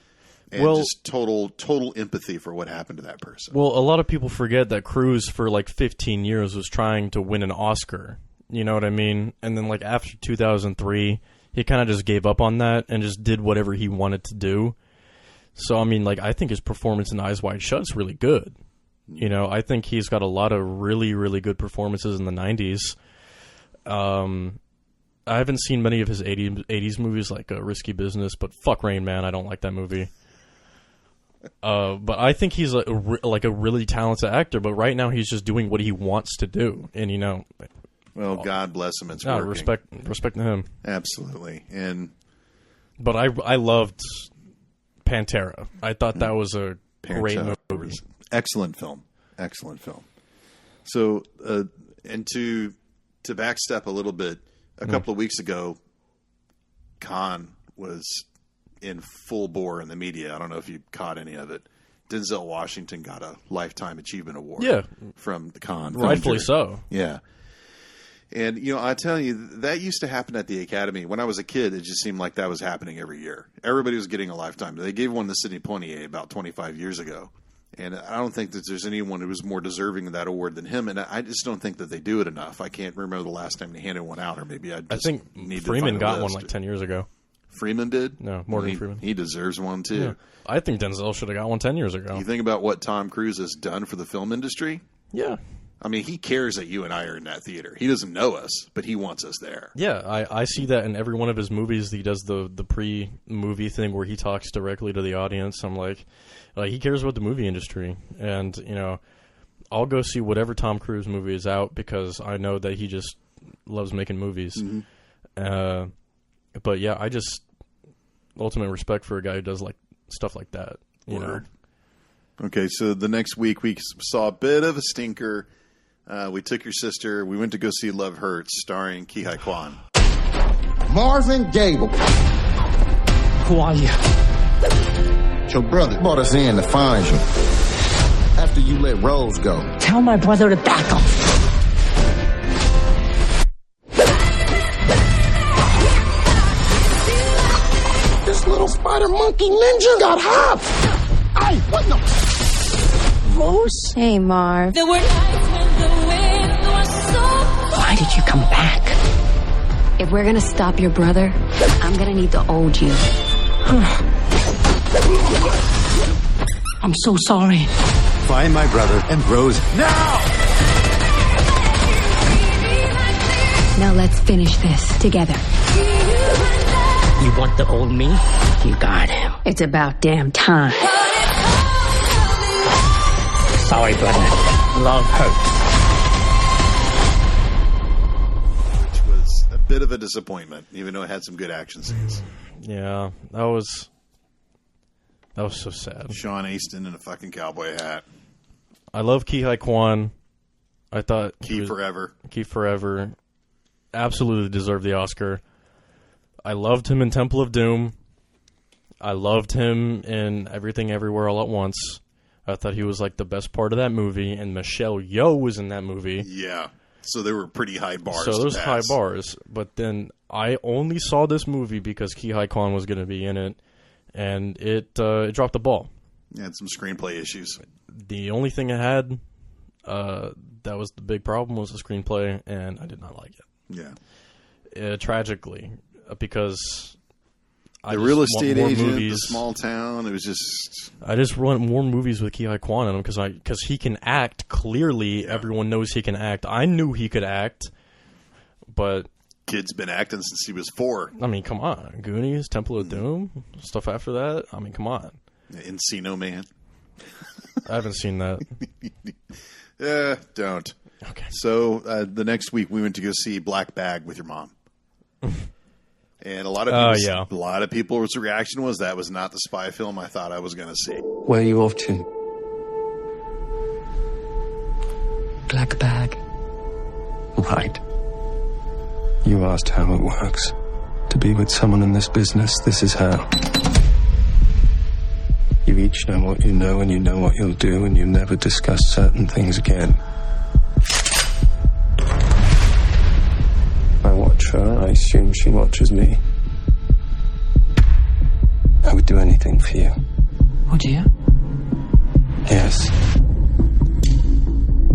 And just total empathy for what happened to that person. Well, a lot of people forget that Cruise for like 15 years was trying to win an Oscar. You know what I mean? And then like after 2003, he kind of just gave up on that and just did whatever he wanted to do. So, I mean, like, I think his performance in Eyes Wide Shut is really good. You know, I think he's got a lot of really, really good performances in the 90s. I haven't seen many of his 80s movies like Risky Business, but fuck Rain Man, I don't like that movie. But I think he's like a really talented actor, but right now he's just doing what he wants to do. And, you know... Well, God bless him. It's working. Respect to him. Absolutely. But I loved Pantera. I thought that was a great movie. Excellent film. So, and to backstep a little bit, a couple of weeks ago, Khan was in full bore in the media. I don't know if you caught any of it. Denzel Washington got a Lifetime Achievement Award from the Khan. Rightfully so. Yeah. And, you know, I tell you, that used to happen at the Academy. When I was a kid, it just seemed like that was happening every year. Everybody was getting a Lifetime. They gave one to Sidney Poitier about 25 years ago. And I don't think that there's anyone who was more deserving of that award than him. And I just don't think that they do it enough. I can't remember the last time they handed one out, or maybe I think Freeman got one like 10 years ago. Freeman did? No, Morgan Freeman. He deserves one, too. Yeah. I think Denzel should have got one 10 years ago. You think about what Tom Cruise has done for the film industry? Yeah. I mean, he cares that you and I are in that theater. He doesn't know us, but he wants us there. Yeah, I see that in every one of his movies. He does the pre-movie thing where he talks directly to the audience. I'm like, he cares about the movie industry. And, you know, I'll go see whatever Tom Cruise movie is out because I know that he just loves making movies. Mm-hmm. But, yeah, I just ultimate respect for a guy who does like stuff like that. You know? Okay, so the next week we saw a bit of a stinker. We took your sister. We went to go see Love Hurts, starring Ki-Hai Kwan. Marvin Gable. Who are you? Your brother brought us in to find you. After you let Rose go. Tell my brother to back off. This little spider monkey ninja got hopped. Hey, what the? Rose? Hey, Marv. Why did you come back? If we're gonna stop your brother, I'm gonna need to hold you. I'm so sorry. Find my brother and Rose now! Now let's finish this together. You want the old me? You got him. It's about damn time. Sorry, brother. Love hurts. Which was a bit of a disappointment, even though it had some good action scenes. Yeah, that was so sad. Sean Astin in a fucking cowboy hat. I love Ki-Hai Kwan. I thought Key Forever. Absolutely deserved the Oscar. I loved him in Temple of Doom. I loved him in Everything Everywhere All at Once. I thought he was like the best part of that movie, and Michelle Yeoh was in that movie. Yeah, so there were pretty high bars. So those high bars, but then I only saw this movie because Ki-Hai Kwan was going to be in it, and it dropped the ball. It had some screenplay issues. The only thing it had that was the big problem was the screenplay, and I did not like it. Yeah, tragically, because the real estate agent, the small town. It was just. I just want more movies with Ki-Hai Kwan in them because he can act. Clearly, everyone knows he can act. I knew he could act, but kid's been acting since he was 4. I mean, come on, Goonies, Temple of Doom, stuff after that. I mean, come on, Encino Man. I haven't seen that. Don't. Okay. So the next week we went to go see Black Bag with your mom. And a lot of people's reaction was that was not the spy film I thought I was going to see. Where are you off to? Black bag. Right. You asked how it works. To be with someone in this business, this is how. You each know what you know, and you know what you'll do, and you never discuss certain things again. I watch her, I assume she watches me. I would do anything for you. Would you? Yes.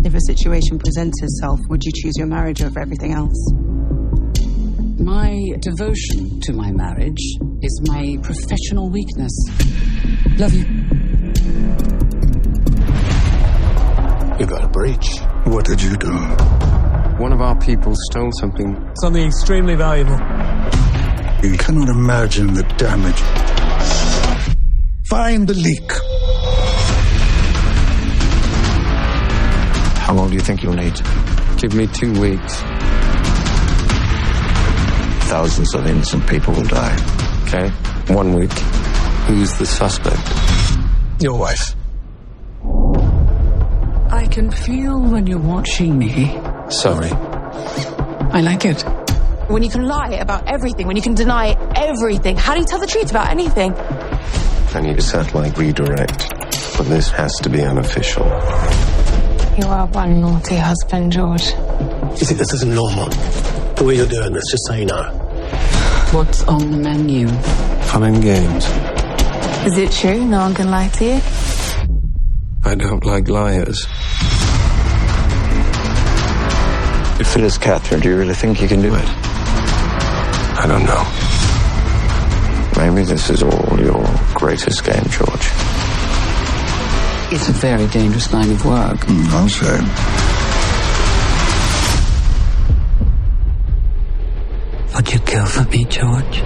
If a situation presents itself, would you choose your marriage over everything else? My devotion to my marriage is my professional weakness. Love you. You got a breach. What did you do? One of our people stole something. Something extremely valuable. You cannot imagine the damage. Find the leak. How long do you think you'll need? Give me 2 weeks. Thousands of innocent people will die. Okay, 1 week. Who's the suspect? Your wife. I can feel when you're watching me. Sorry. I like it. When you can lie about everything, when you can deny everything, how do you tell the truth about anything? I need a satellite redirect, but this has to be unofficial. You are one naughty husband, George. You think this isn't normal? The way you're doing this, just so you know. What's on the menu? Fun and games. Is it true? No one can lie to you? I don't like liars. If it is Catherine, do you really think you can do it? I don't know. Maybe this is all your greatest game, George. It's a very dangerous line of work. I'll say. Would you kill for me, George?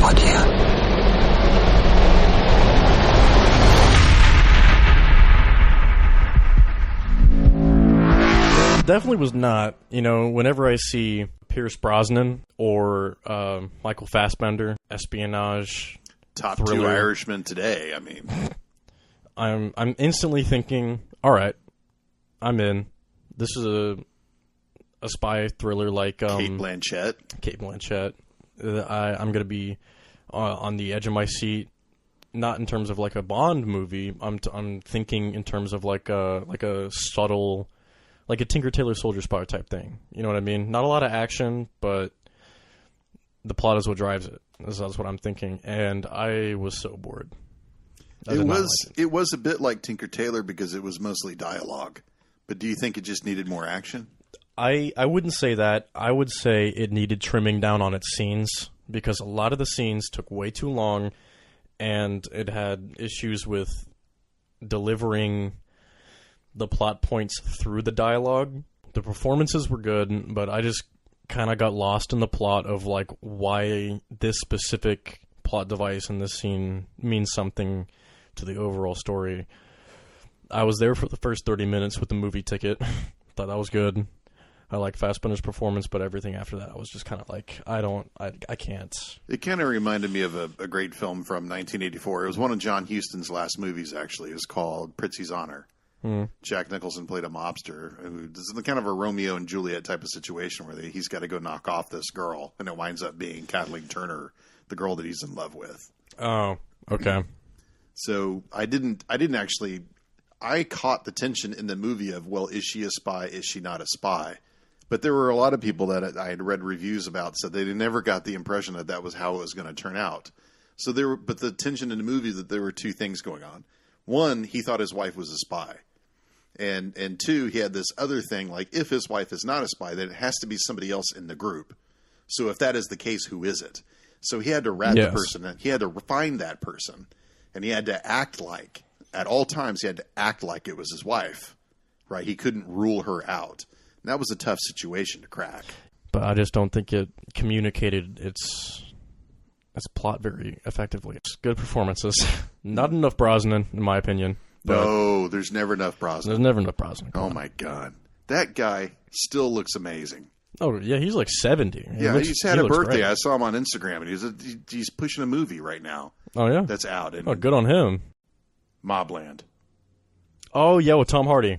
Would you? Definitely was not. You know, whenever I see Pierce Brosnan or Michael Fassbender, espionage, top thriller, 2 Irishmen today. I mean, I'm instantly thinking, all right, I'm in. This is a spy thriller like Kate Blanchett. I'm gonna be on the edge of my seat, not in terms of like a Bond movie. I'm thinking in terms of like a subtle, like a Tinker Tailor Soldier Spy type thing. You know what I mean? Not a lot of action, but the plot is what drives it. That's what I'm thinking, and I was so bored. It was a bit like Tinker Tailor because it was mostly dialogue. But do you think it just needed more action? I wouldn't say that. I would say it needed trimming down on its scenes because a lot of the scenes took way too long, and it had issues with delivering the plot points through the dialogue. The performances were good, but I just kind of got lost in the plot of like why this specific plot device in this scene means something to the overall story. I was there for the first 30 minutes with the movie ticket. Thought that was good. I like Fassbender's performance, but everything after that I was just kind of like, I can't. It kind of reminded me of a great film from 1984. It was one of John Huston's last movies, actually. It was called Prizzi's Honor. Jack Nicholson played a mobster. This is kind of a Romeo and Juliet type of situation where he's got to go knock off this girl, and it winds up being Kathleen Turner, the girl that he's in love with. Oh, okay. So I didn't actually. I caught the tension in the movie of, well, is she a spy? Is she not a spy? But there were a lot of people that I had read reviews about said they never got the impression that that was how it was going to turn out. So but the tension in the movie that there were 2 things going on. One, he thought his wife was a spy. And 2, he had this other thing, like if his wife is not a spy, then it has to be somebody else in the group. So if that is the case, who is it? So he had to rat the person. He had to find that person. And he had to act like, at all times, he had to act like it was his wife. Right? He couldn't rule her out. And that was a tough situation to crack. But I just don't think it communicated its plot very effectively. It's good performances. Not enough Brosnan, in my opinion. No, there's never enough Brosnan. There's never enough Brosnan. Oh, my God. That guy still looks amazing. Oh yeah, he's like 70. Yeah, he's had a birthday. Great. I saw him on Instagram, and he's pushing a movie right now. Oh yeah, that's out. And good on him. Mobland. Oh yeah, with Tom Hardy.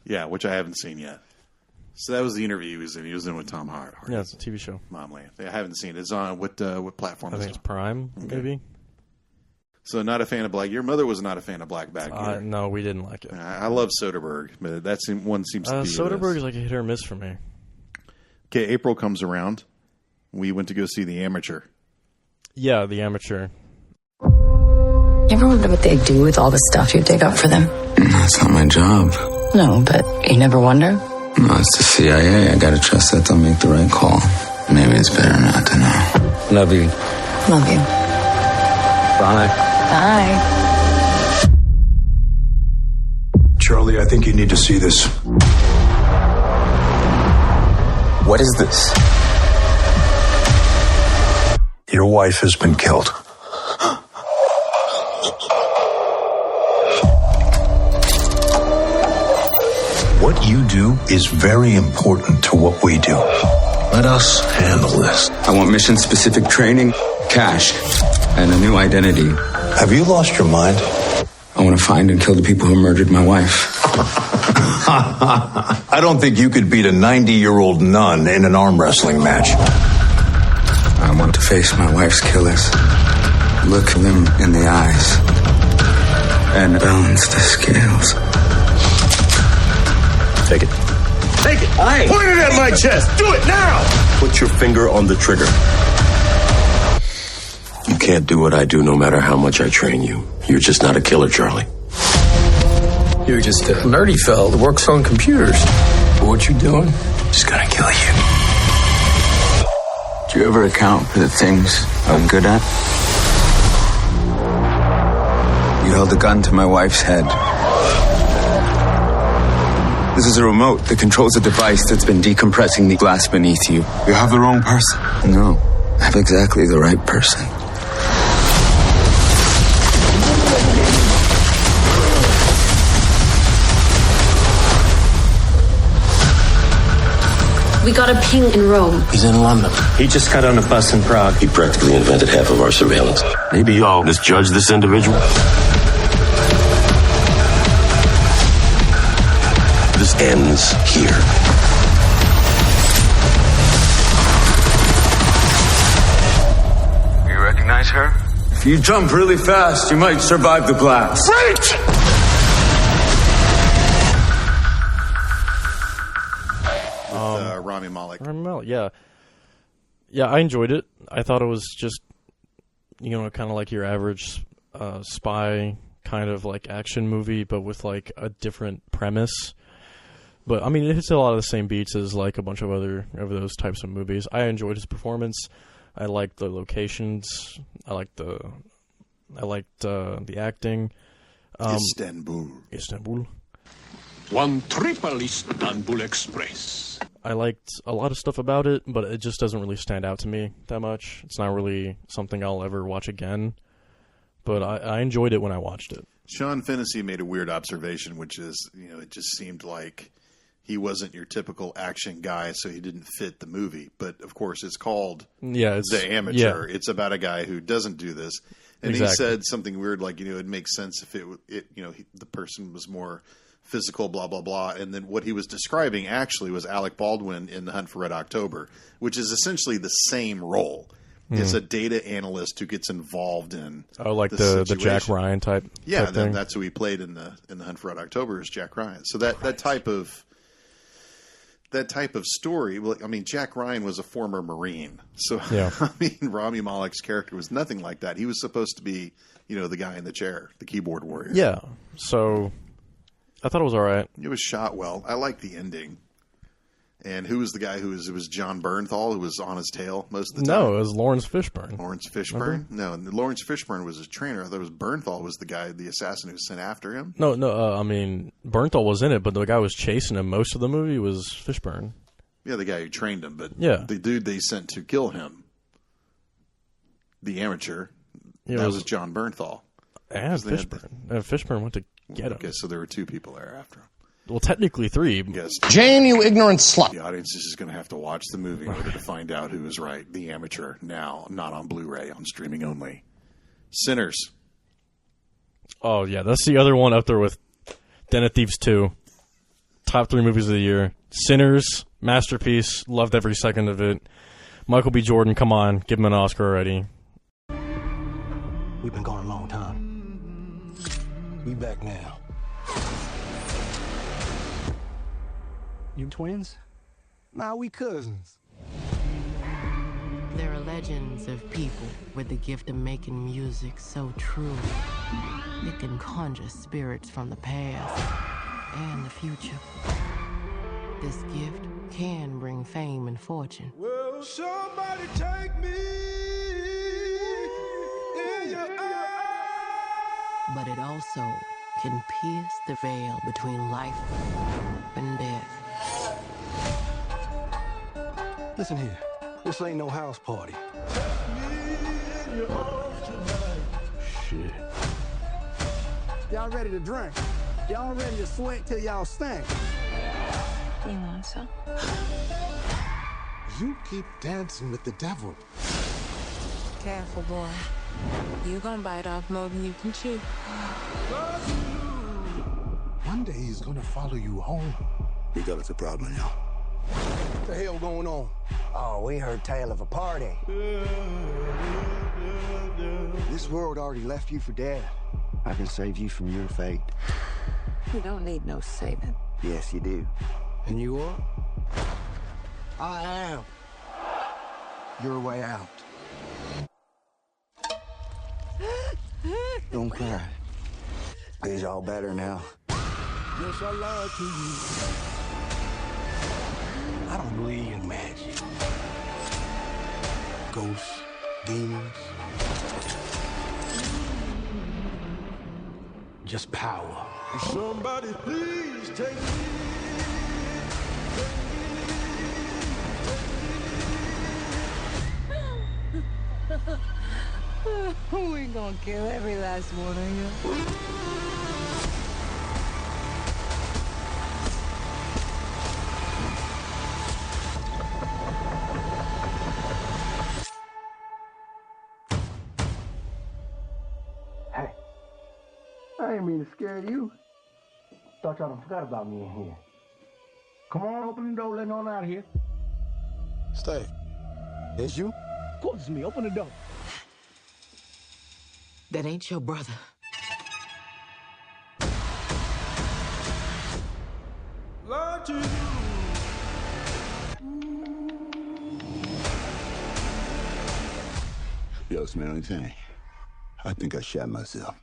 Yeah, which I haven't seen yet. So that was the interview he was in. He was in with Tom Hardy. Yeah, it's a TV show. Mobland. I haven't seen it. It's on what platform? I think it's Prime, maybe. So not a fan of Black. Your mother was not a fan of Black Bag. No, we didn't like it. I love Soderbergh, but that one seems to be Soderbergh is like a hit or miss for me. Okay, April comes around. We went to go see The Amateur. Yeah, The Amateur. You ever wonder what they do with all the stuff you dig up for them? That's not my job. No, but you never wonder? No, it's the CIA. I gotta trust that they'll make the right call. Maybe it's better not to know. Love you. Love you. Bye. Bye. Charlie, I think you need to see this. What is this? Your wife has been killed. What you do is very important to what we do. Let us handle this. I want mission-specific training, cash, and a new identity. Have you lost your mind? I want to find and kill the people who murdered my wife. I don't think you could beat a 90-year-old nun in an arm wrestling match. I want to face my wife's killers, look them in the eyes, and balance the scales. Take it. Take it! Point it at my chest! Do it now! Put your finger on the trigger. You can't do what I do no matter how much I train you. You're just not a killer, Charlie. You're just a nerdy fella that works on computers. But what you doing? Just gonna kill you. Do you ever account for the things I'm good at? You held a gun to my wife's head. This is a remote that controls a device that's been decompressing the glass beneath you. You have the wrong person. No, I have exactly the right person. We got a ping in Rome. He's in London. He just got on a bus in Prague. He practically invented half of our surveillance. Maybe y'all misjudge this individual. This ends here. You recognize her? If you jump really fast, you might survive the blast. Wait! Rami Malek. Rami Malek, yeah. Yeah, I enjoyed it. I thought it was just, kind of like your average spy kind of like action movie, but with like a different premise. But I mean, it hits a lot of the same beats as like a bunch of other of those types of movies. I enjoyed his performance. I liked the locations. I liked the acting. Istanbul. One triple Istanbul Express. I liked a lot of stuff about it, but it just doesn't really stand out to me that much. It's not really something I'll ever watch again. But I enjoyed it when I watched it. Sean Fennessy made a weird observation, which is, it just seemed like he wasn't your typical action guy, so he didn't fit the movie. But, of course, it's called The Amateur. Yeah. It's about a guy who doesn't do this. And exactly. He said something weird like, it makes sense if the person was more physical, blah, blah, blah. And then what he was describing actually was Alec Baldwin in The Hunt for Red October, which is essentially the same role. It's a data analyst who gets involved in the Jack Ryan type. Yeah, type thing. That's who he played in the Hunt for Red October is Jack Ryan. So that type of story. Well, I mean, Jack Ryan was a former Marine, so yeah. I mean, Rami Malek's character was nothing like that. He was supposed to be, the guy in the chair, the keyboard warrior. Yeah. So I thought it was all right. It was shot well. I liked the ending. And who was the guy it was John Bernthal who was on his tail most of the time? No, it was Lawrence Fishburne. Lawrence Fishburne? No, and Lawrence Fishburne was his trainer. I thought it was Bernthal was the guy, the assassin who was sent after him. No, I mean, Bernthal was in it, but the guy who was chasing him most of the movie was Fishburne. Yeah, the guy who trained him, but yeah. The dude they sent to kill him, the amateur, that was John Bernthal. And Fishburne. Fishburne went to get him. Okay, so there were two people there after him. Well, technically 3. Yes. Jane, you ignorant slut. The audience is just going to have to watch the movie in order to find out who is right. The Amateur, now not on Blu-ray, on streaming only. Sinners. Oh, yeah, that's the other one up there with Den of Thieves 2. Top 3 movies of the year. Sinners, masterpiece, loved every second of it. Michael B. Jordan, come on, give him an Oscar already. We've been gone a long time. We back now. You twins? Nah, we cousins. There are legends of people with the gift of making music so true. It can conjure spirits from the past and the future. This gift can bring fame and fortune. Will somebody take me in your eyes? But it also can pierce the veil between life and death. Listen here, this ain't no house party. Shit. Y'all ready to drink? Y'all ready to sweat till y'all stink? You want some? You keep dancing with the devil. Careful, boy. You gonna bite off more than you can chew. One day he's gonna follow you home. We got us a problem now. What the hell going on? Oh, we heard tale of a party. This world already left you for dead. I can save you from your fate. You don't need no saving. Yes, you do. And you are? I am. Your way out. Don't cry. It's all better now. Yes, I lied to you. I don't believe in magic. Ghosts, demons. Just power. Somebody please take me. We gonna kill every last one of you. Hey, I ain't mean to scare you. Thought y'all done forgot about me in here. Come on, open the door, let on out of here. Stay. It's you? Of course it's me. Open the door. That ain't your brother. Lie to you. Yo, smell anything? I think I shot myself.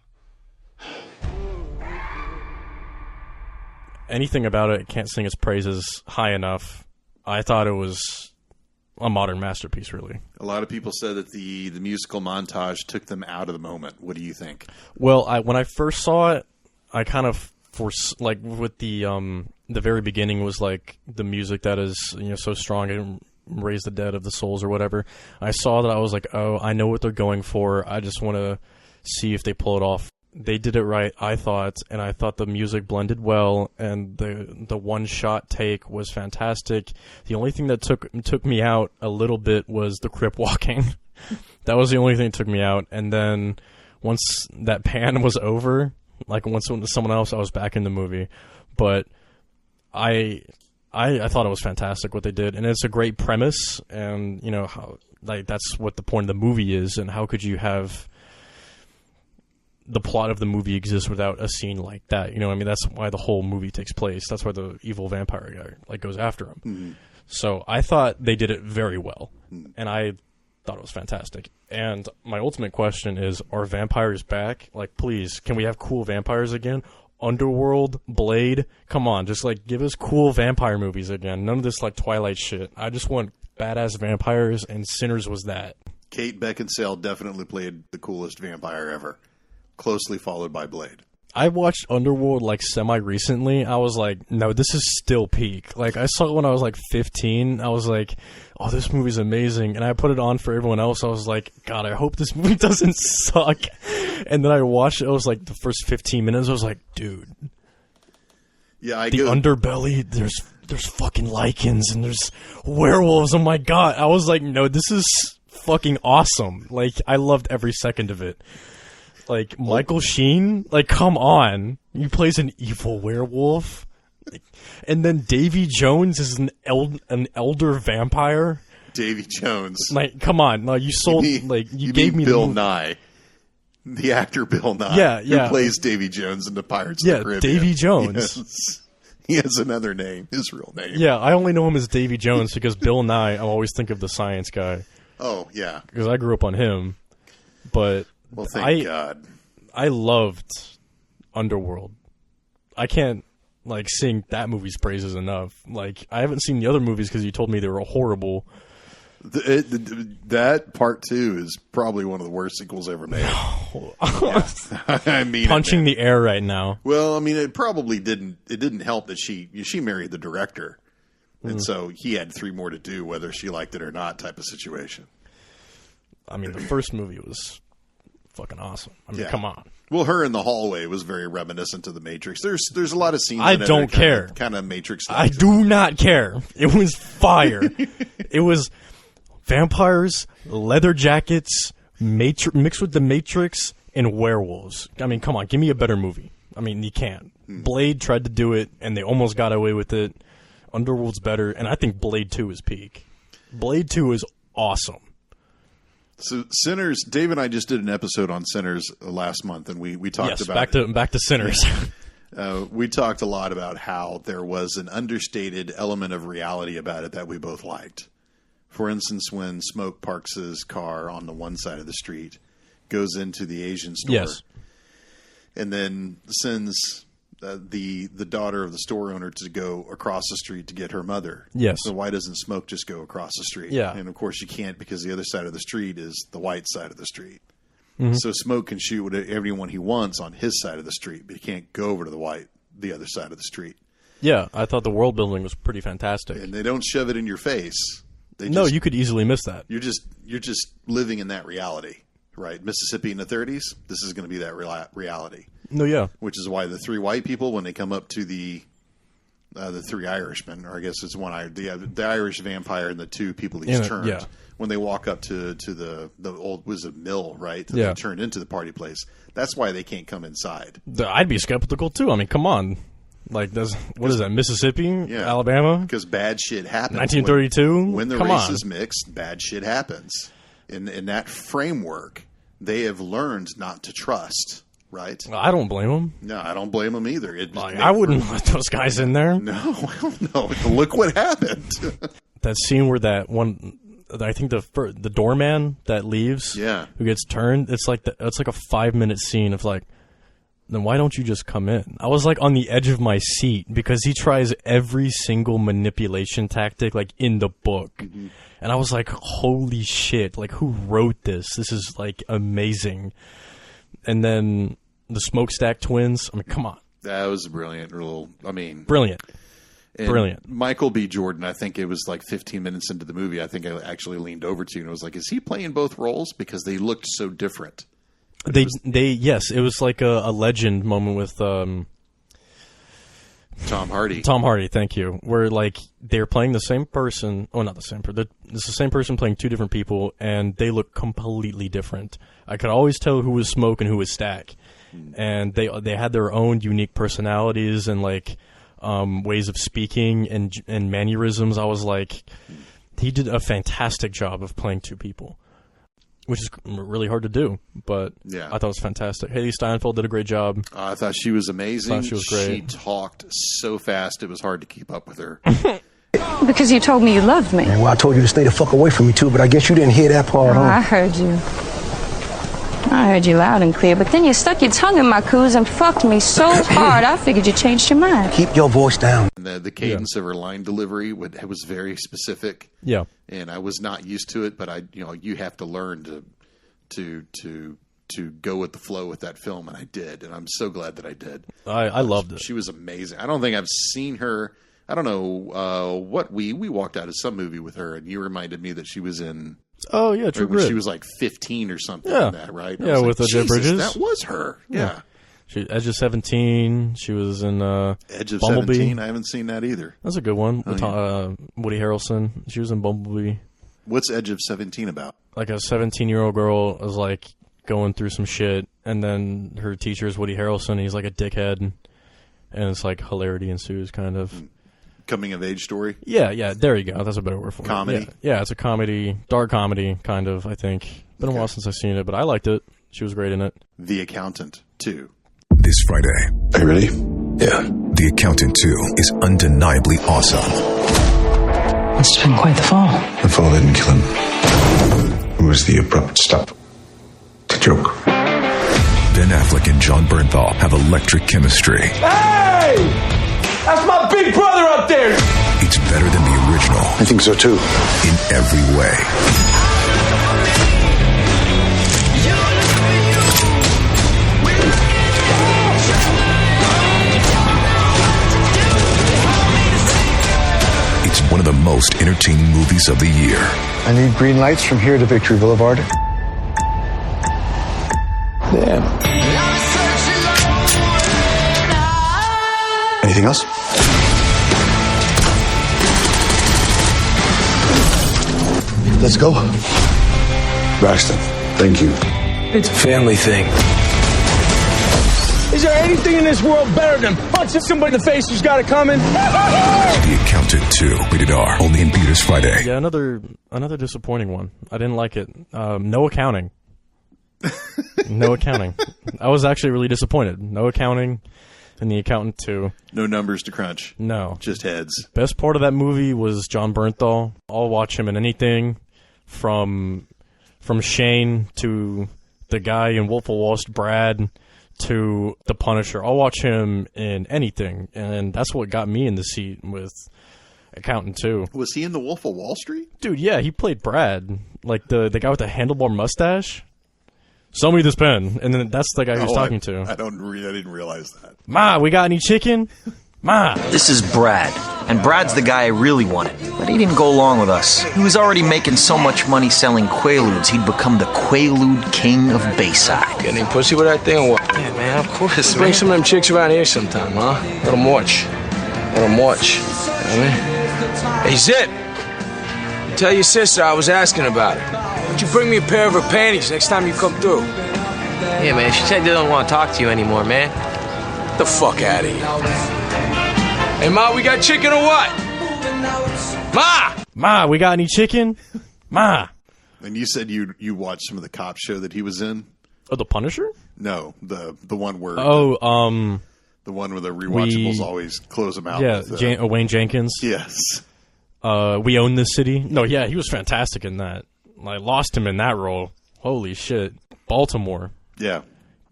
Anything about it can't sing its praises high enough. I thought it was a modern masterpiece, really. A lot of people said that the musical montage took them out of the moment. What do you think? Well, when I first saw it, I kind of with the very beginning was like the music that is so strong and raise the dead of the souls or whatever. I saw that, I was like, oh, I know what they're going for. I just want to see if they pull it off. They did it right, I thought, and I thought the music blended well, and the one-shot take was fantastic. The only thing that took me out a little bit was the crip walking. That was the only thing that took me out. And then once that pan was over, like once it went to someone else, I was back in the movie. But I thought it was fantastic what they did, and it's a great premise, and how that's what the point of the movie is, and how could you have the plot of the movie exists without a scene like that? That's why the whole movie takes place. That's why the evil vampire guy goes after him. Mm-hmm. So I thought they did it very well, and I thought it was fantastic. And my ultimate question is, are vampires back? Like, please, can we have cool vampires again? Underworld, Blade, come on, just give us cool vampire movies again. None of this Twilight shit. I just want badass vampires, and Sinners was that. Kate Beckinsale definitely played the coolest vampire ever, closely followed by Blade. I watched Underworld semi-recently. I was like, no, this is still peak. I saw it when I was 15. I was like, oh, this movie's amazing. And I put it on for everyone else. I was like, God, I hope this movie doesn't suck. And then I watched it. It was the first 15 minutes. I was like, dude, Yeah, the underbelly. There's fucking lichens and there's werewolves. Oh my god! I was like, no, this is fucking awesome. Like, I loved every second of it. Like, Michael Sheen, like, come on, he plays an evil werewolf, and then Davy Jones is an elder vampire. Davy Jones, like, come on, no, you sold, you gave me Bill Nye. The actor Bill Nye, yeah, who plays Davy Jones in the Pirates of the Caribbean. Davy Jones. Yes. He has another name, his real name. Yeah, I only know him as Davy Jones because Bill Nye, I always think of the science guy. Oh, yeah. Because I grew up on him. But well, thank God. I loved Underworld. I can't, sing that movie's praises enough. Like, I haven't seen the other movies because you told me they were horrible. That part 2 is probably one of the worst sequels ever made. No. Yeah. I mean, punching the air right now. Well, I mean, it probably didn't help that she married the director, and so he had 3 more to do, whether she liked it or not, type of situation. I mean, the first movie was fucking awesome. I mean, come on. Well, her in the hallway was very reminiscent of the Matrix. There's a lot of scenes. I don't care. Kind of Matrix. I do not care. It was fire. It was vampires, leather jackets, mixed with the Matrix, and werewolves. I mean, come on, give me a better movie. I mean, you can't. Blade tried to do it, and they almost got away with it. Underworld's better, and I think Blade 2 is peak. Blade 2 is awesome. So Sinners, Dave and I just did an episode on Sinners last month, and we talked about back to Sinners. We talked a lot about how there was an understated element of reality about it that we both liked. For instance, when Smoke parks his car on the one side of the street, goes into the Asian store, and then sends the daughter of the store owner to go across the street to get her mother. Yes. So why doesn't Smoke just go across the street? Yeah. And of course you can't, because the other side of the street is the white side of the street. Mm-hmm. So Smoke can shoot everyone he wants on his side of the street, but he can't go over to the other side of the street. Yeah, I thought the world building was pretty fantastic. And they don't shove it in your face. No, you could easily miss that. You're just living in that reality, right? Mississippi in the 30s, this is going to be that reality. No, yeah. Which is why the 3 white people, when they come up to the 3 Irishmen, or I guess it's the Irish vampire and the 2 people he's turned, when they walk up to the old mill, right? That they turned into the party place. That's why they can't come inside. I'd be skeptical too. I mean, come on. Like, what is that, Mississippi? Alabama? Because bad shit happens. 1932? When the races mix, bad shit happens. In that framework, they have learned not to trust, right? I don't blame them. No, I don't blame them either. I wouldn't let those guys in there. No, hell no. Look what happened. That scene where that one, I think the doorman that leaves, who gets turned, it's like a 5-minute scene of like, then why don't you just come in? I was like on the edge of my seat because he tries every single manipulation tactic like in the book. Mm-hmm. And I was like, holy shit, like who wrote this? This is like amazing. And then the Smokestack twins, I mean, come on. That was a brilliant. Brilliant. Brilliant. Michael B. Jordan, I think it was like 15 minutes into the movie, I think I actually leaned over to you and was like, is he playing both roles? Because they looked so different. Yes, it was like a legend moment with Tom Hardy. Tom Hardy, thank you. Where like they're playing the same person, not the same person. It's the same person playing 2 different people, and they look completely different. I could always tell who was Smoke and who was Stack, and they had their own unique personalities and like ways of speaking and mannerisms. I was like, he did a fantastic job of playing 2 people. Which is really hard to do, but I thought it was fantastic. Haley Steinfeld did a great job. I thought she was amazing. I thought she was great. She talked so fast, it was hard to keep up with her. Because you told me you loved me. Well, I told you to stay the fuck away from me, too, but I guess you didn't hear that part, huh? I heard you. I heard you loud and clear, but then you stuck your tongue in my coos and fucked me so hard, I figured you changed your mind. Keep your voice down. The cadence of her line delivery was very specific. Yeah. And I was not used to it, but you have to learn to go with the flow with that film, and I did, and I'm so glad that I did. I loved it. She was amazing. I don't think I've seen her. I don't know what we walked out of some movie with her, and you reminded me that she was in. Oh yeah, True Grit. She was like 15 or something. Yeah, like that, right? Yeah, with the Jeff Bridges. That was her. Yeah. Edge of 17. She was in Edge of Bumblebee. 17. I haven't seen that either. That's a good one. With Woody Harrelson. She was in Bumblebee. What's Edge of 17 about? Like a 17-year-old girl is like going through some shit, and then her teacher is Woody Harrelson. He's like a dickhead, and it's like hilarity ensues, kind of. Coming of age story? Yeah, there you go. That's a better word for it. Comedy? Yeah, it's a comedy, dark comedy, kind of, I think. Been a while since I've seen it, but I liked it. She was great in it. The Accountant 2. This Friday. Are you ready? Yeah. The Accountant 2 is undeniably awesome. It's been quite the fall. The fall didn't kill him. It was the abrupt stop. It's a joke. Ben Affleck and Jon Bernthal have electric chemistry. Hey! That's my big brother up there! It's better than the original. I think so too. In every way. It's one of the most entertaining movies of the year. I need green lights from here to Victory Boulevard. Damn. Anything else? Let's go. Braxton, thank you. It's a family thing. Is there anything in this world better than punching somebody in the face who's got it coming? The Accountant 2, rated R, only in theaters Friday. Yeah, another disappointing one. I didn't like it. No accounting. No accounting. I was actually really disappointed. No accounting in The Accountant 2. No numbers to crunch. No. Just heads. Best part of that movie was Jon Bernthal. I'll watch him in anything from Shane to the guy in Wolf of Wall Street, Brad, to The Punisher. I'll watch him in anything, and that's what got me in the seat with Accountant 2. Was he in The Wolf of Wall Street? Dude, yeah, he played Brad, like the guy with the handlebar mustache. Sell me this pen, and then that's the guy who's talking to. I didn't realize that. Ma, we got any chicken? Ma. This is Brad, and Brad's the guy I really wanted, but he didn't go along with us. He was already making so much money selling Quaaludes, he'd become the Quaalude king of Bayside. Got any pussy with that thing or what? Yeah, man, of course, Bring some of them chicks around here sometime, huh? Let them watch. Let them watch. You know what I mean? Hey, Zip! You tell your sister I was asking about her. Why don't you bring me a pair of her panties next time you come through? Yeah, man, she said they don't want to talk to you anymore, man. Get the fuck out of here. Hey, Ma, we got chicken or what? Ma, we got any chicken? Ma. And you said you watched some of the cop show that he was in? Oh, The Punisher? No, the one where... the one where the rewatchables always close them out. Yeah, with, Wayne Jenkins. Yes. We Own This City. No, yeah, he was fantastic in that. I lost him in that role. Holy shit. Baltimore. Yeah.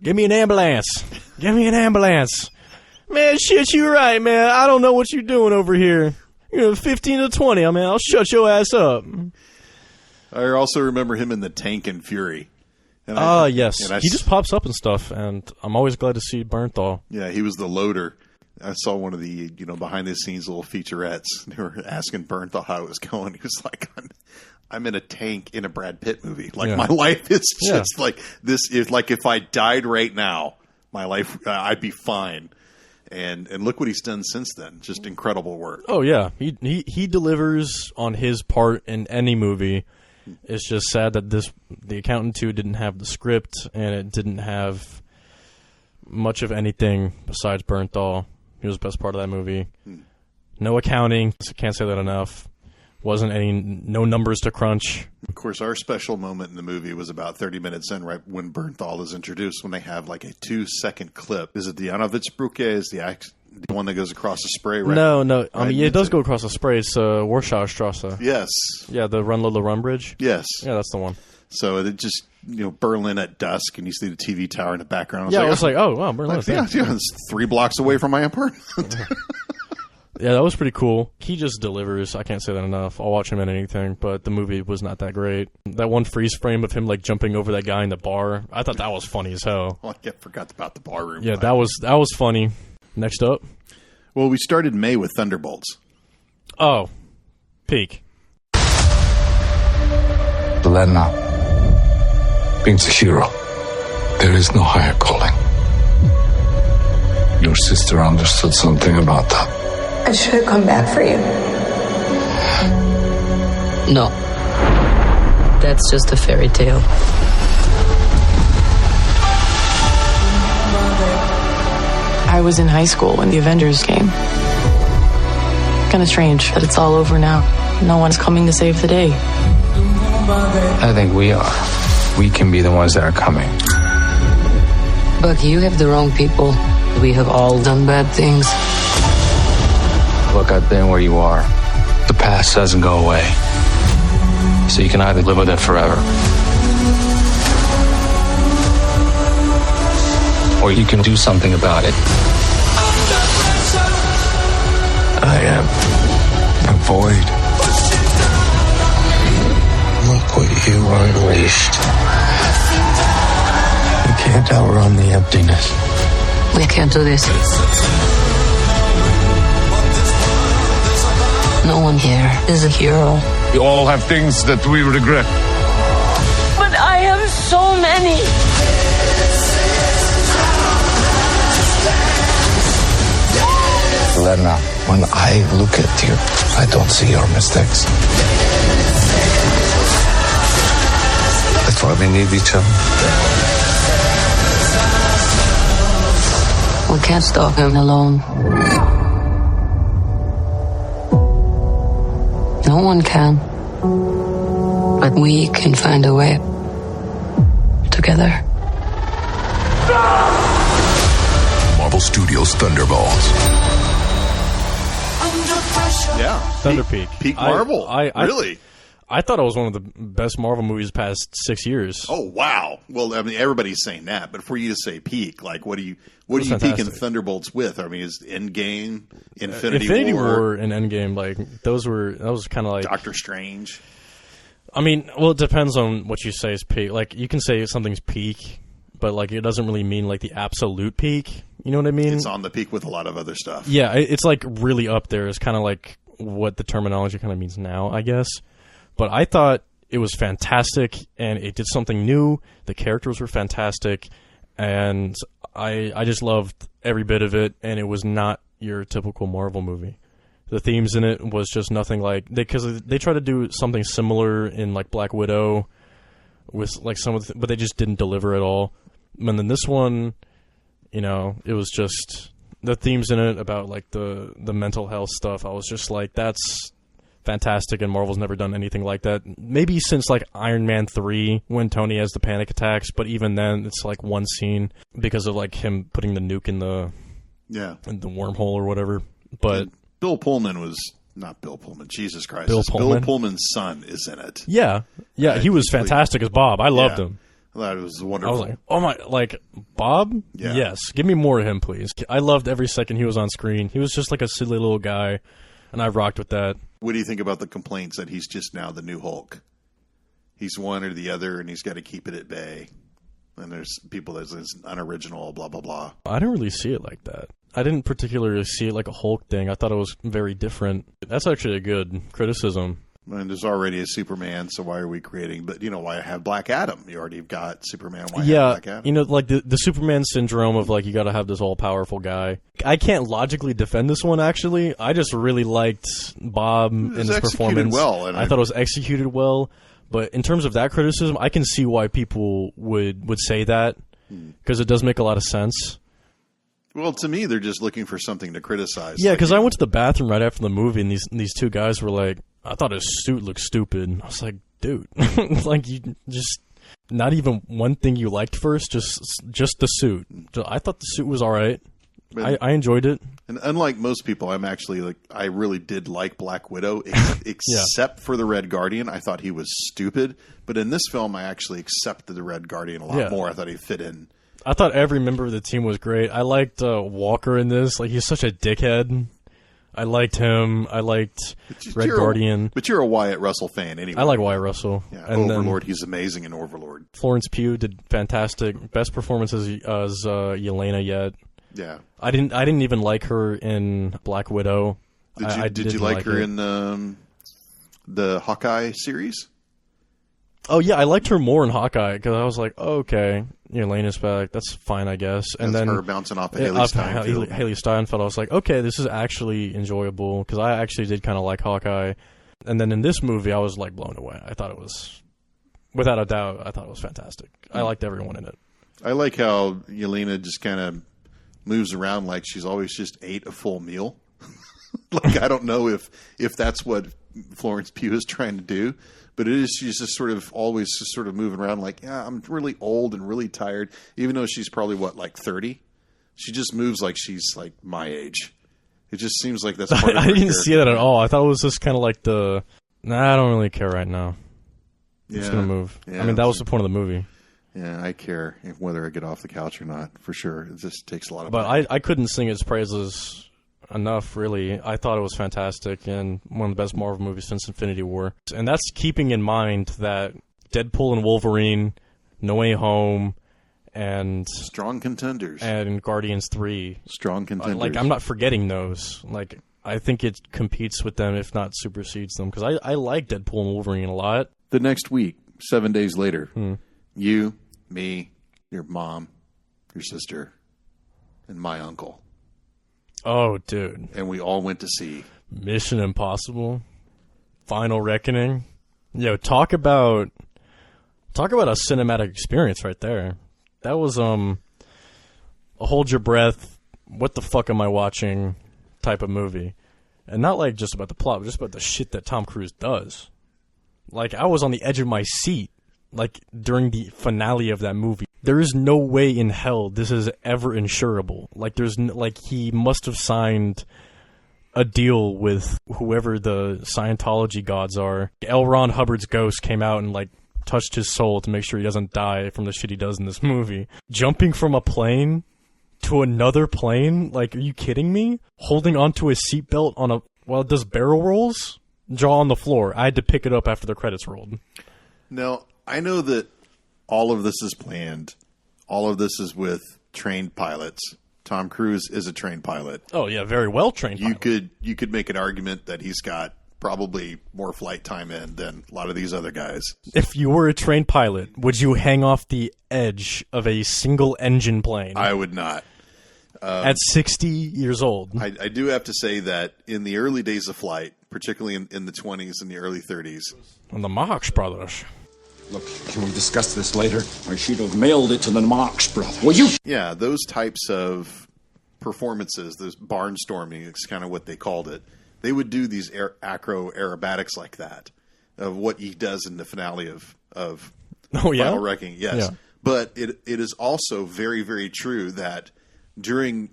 Give me an ambulance. Give me an ambulance. Man, shit, you right, man. I don't know what you're doing over here. 15 to 20. I mean, I'll shut your ass up. I also remember him in The Tank and Fury. Yes. He just pops up and stuff, and I'm always glad to see Bernthal. Yeah, he was the loader. I saw one of the, behind-the-scenes little featurettes. They were asking Bernthal how it was going. He was like, I'm in a tank in a Brad Pitt movie. Like, my life is just like this. Is like if I died right now, my life, I'd be fine. And look what he's done since then. Just incredible work. Oh, yeah. He delivers on his part in any movie. It's just sad that The Accountant 2 didn't have the script, and it didn't have much of anything besides Bernthal. He was the best part of that movie. No accounting. Can't say that enough. No numbers to crunch. Of course, our special moment in the movie was about 30 minutes in, right when Bernthal is introduced, when they have like a 2-second clip. Is it the Janovitzbrücke? Is the one that goes across the spray? Right? No. I mean, it does go across the spray. It's Warschau Strasse. Yes. Yeah, the Run Lola Run Bridge. Yes. Yeah, that's the one. So it just, Berlin at dusk, and you see the TV tower in the background. I was like, oh, wow, Berlin. Yeah, it's 3 blocks away from my apartment. Yeah, that was pretty cool. He just delivers. I can't say that enough. I'll watch him in anything, but the movie was not that great. That one freeze frame of him like jumping over that guy in the bar, I thought that was funny as hell. Oh, I forgot about the bar room. Yeah, that was funny. Next up. Well, we started May with Thunderbolts. Oh, peak. Belena means a hero. There is no higher calling. Your sister understood something about that. I should have come back for you. No. That's just a fairy tale. I was in high school when the Avengers came. Kind of strange that it's all over now. No one's coming to save the day. I think we are. We can be the ones that are coming. Buck, you have the wrong people. We have all done bad things. Look, I've been where you are. The past doesn't go away. So you can either live with it forever, or you can do something about it. I am a void. Look what you unleashed. You can't outrun the emptiness. We can't do this. No one here is a hero. We all have things that we regret. But I have so many. Lena, when I look at you, I don't see your mistakes. That's why we need each other. We can't stop him alone. No one can. But we can find a way. Together. Marvel Studios Thunderbolts. Yeah. Thunder Peak. Peak Marvel. Really? I thought it was one of the best Marvel movies past 6 years. Oh wow! Well, I mean, everybody's saying that, but for you to say peak, like, what do you peak in Thunderbolts with? I mean, is Endgame, Infinity War, and Endgame, like that was kind of like Doctor Strange. I mean, well, it depends on what you say is peak. Like, you can say something's peak, but like it doesn't really mean like the absolute peak. You know what I mean? It's on the peak with a lot of other stuff. Yeah, it's like really up there. It's kind of like what the terminology kind of means now, I guess. But I thought it was fantastic, and it did something new. The characters were fantastic, and I just loved every bit of it, and it was not your typical Marvel movie. The themes in it was just nothing like... Because they tried to do something similar in like Black Widow, with like some of but they just didn't deliver at all. And then this one, you know, it was just... The themes in it about like the mental health stuff, I was just like, that's... fantastic, and Marvel's never done anything like that. Maybe since like Iron Man 3 when Tony has the panic attacks, but even then it's like one scene because of like him putting the nuke in the wormhole or whatever. But and Bill Pullman was not Bill Pullman. Jesus Christ, Bill Pullman's son is in it. Yeah, he was fantastic as Bob. I loved him. That was wonderful. I was like, oh my, like Bob? Yeah. Yes, give me more of him, please. I loved every second he was on screen. He was just like a silly little guy, and I rocked with that. What do you think about the complaints that he's just now the new Hulk? He's one or the other, and he's got to keep it at bay. And there's people that says unoriginal, blah, blah, blah. I didn't really see it like that. I didn't particularly see it like a Hulk thing. I thought it was very different. That's actually a good criticism. And there's already a Superman, so why are we creating... But, you know, why have Black Adam? You already got Superman, why have Black Adam? You know, like the Superman syndrome of, like, you gotta have this all-powerful guy. I can't logically defend this one, actually. I just really liked Bob in his performance. Well, I thought it was executed well. But in terms of that criticism, I can see why people would say that, because it does make a lot of sense. Well, to me, they're just looking for something to criticize. Yeah, because I went to the bathroom right after the movie, and these two guys were like, I thought his suit looked stupid. I was like, dude, like, you just not even one thing you liked first, just the suit. I thought the suit was all right. I enjoyed it. And unlike most people, I'm actually like, I really did like Black Widow, except for the Red Guardian. I thought he was stupid, but in this film, I actually accepted the Red Guardian a lot more. I thought he fit in. I thought every member of the team was great. I liked Walker in this. Like, he's such a dickhead. I liked him. I liked Red Guardian. But you're a Wyatt Russell fan anyway. I like Wyatt Russell. Yeah, and Overlord, he's amazing in Overlord. Florence Pugh did fantastic. Best performance as Yelena yet. Yeah. I didn't even like her in Black Widow. Did you like her in the Hawkeye series? Oh, yeah, I liked her more in Hawkeye, because I was like, oh, okay. Yelena's back. That's fine, I guess. And That's then her bouncing off of Haley Steinfeld. Haley Steinfeld. I was like, okay, this is actually enjoyable because I actually did kind of like Hawkeye. And then in this movie, I was like blown away. I thought it was, without a doubt, I thought it was fantastic. I liked everyone in it. I like how Yelena just kind of moves around like she's always just ate a full meal. Like, I don't know if that's what Florence Pugh is trying to do, but it is, she's just sort of always just sort of moving around like, yeah, I'm really old and really tired, even though she's probably, like 30? She just moves like she's, like, my age. It just seems like that's part of I her didn't see character. that at all. I thought it was just kind of like I don't really care right now. I'm just Yeah. going to move. Yeah, I mean, that was the point of the movie. Yeah, I care whether I get off the couch or not, for sure. It just takes a lot of But I couldn't sing its praises enough, really. I thought it was fantastic and one of the best Marvel movies since Infinity War. And that's keeping in mind that Deadpool and Wolverine, No Way Home, and strong contenders, and Guardians 3. Strong contenders. Like, I'm not forgetting those. Like, I think it competes with them, if not supersedes them, because I like Deadpool and Wolverine a lot. The next week, 7 days later, you, me, your mom, your sister, and my uncle. Oh, dude. And we all went to see Mission Impossible, Final Reckoning. Yo, talk about a cinematic experience right there. That was a hold your breath, what the fuck am I watching type of movie. And not like just about the plot, but just about the shit that Tom Cruise does. Like, I was on the edge of my seat, like, during the finale of that movie. There is no way in hell this is ever insurable. Like, he must have signed a deal with whoever the Scientology gods are. L. Ron Hubbard's ghost came out and, like, touched his soul to make sure he doesn't die from the shit he does in this movie. Jumping from a plane to another plane? Like, are you kidding me? Holding onto a seatbelt while it does barrel rolls? Jaw on the floor. I had to pick it up after the credits rolled. Now, I know that all of this is planned. All of this is with trained pilots. Tom Cruise is a trained pilot. Oh, yeah, very well trained pilot. You could make an argument that he's got probably more flight time in than a lot of these other guys. If you were a trained pilot, would you hang off the edge of a single engine plane? I would not. At 60 years old. I do have to say that in the early days of flight, particularly in the 20s and the early 30s. And the Marx Brothers. Look, can we discuss this later? I should have mailed it to the Marx Brothers. Will you? Yeah, those types of performances, those barnstorming, is kind of what they called it. They would do these acro aerobatics like that, of what he does in the finale of Final Reckoning. Yes. Yeah. But it is also very, very true that during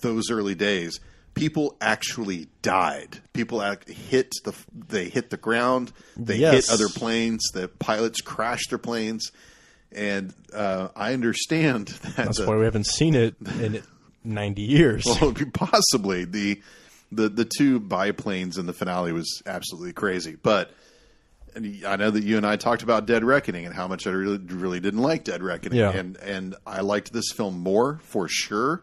those early days, people actually died. People hit the ground. They hit other planes. The pilots crashed their planes. And I understand that. That's why we haven't seen it in 90 years. Well, possibly. The two biplanes in the finale was absolutely crazy. But I know that you and I talked about Dead Reckoning and how much I really didn't like Dead Reckoning. Yeah. And I liked this film more, for sure.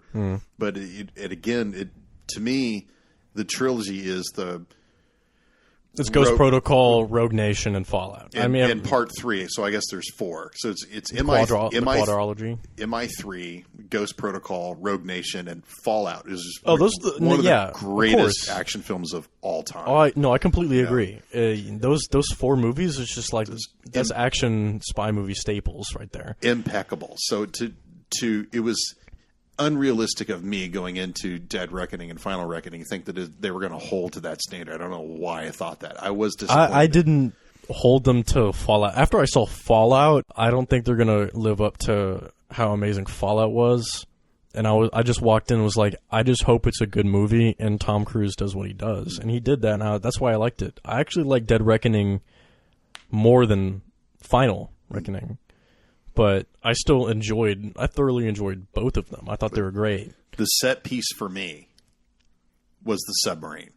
But to me, the trilogy is it's Ghost Protocol, Rogue Nation, and Fallout. And part 3, so I guess there's 4. So it's quadrology. MI3, Ghost Protocol, Rogue Nation, and Fallout is one of the greatest action films of all time. I completely agree. Those 4 movies is just like that's action spy movie staples right there. Impeccable. So it was unrealistic of me going into Dead Reckoning and Final Reckoning think that they were going to hold to that standard. I don't know why I thought that. I was disappointed. I didn't hold them to Fallout. After I saw Fallout, I don't think they're going to live up to how amazing Fallout was. And I just walked in and was like, I just hope it's a good movie and Tom Cruise does what he does. And he did that, and that's why I liked it. I actually like Dead Reckoning more than Final Reckoning. But I thoroughly enjoyed both of them. I thought they were great. The set piece for me was the submarine.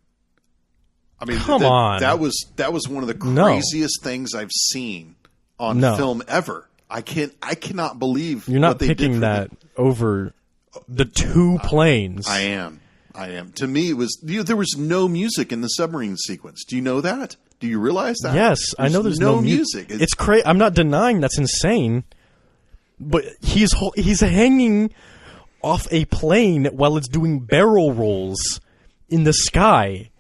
I mean, Come on. That was one of the craziest things I've seen on film ever. I cannot believe you're not what they picking did that over the 2 planes. I am. To me, it was there was no music in the submarine sequence. Do you know that? Do you realize that? Yes, I know there's no music. It's crazy. I'm not denying that's insane. But he's hanging off a plane while it's doing barrel rolls in the sky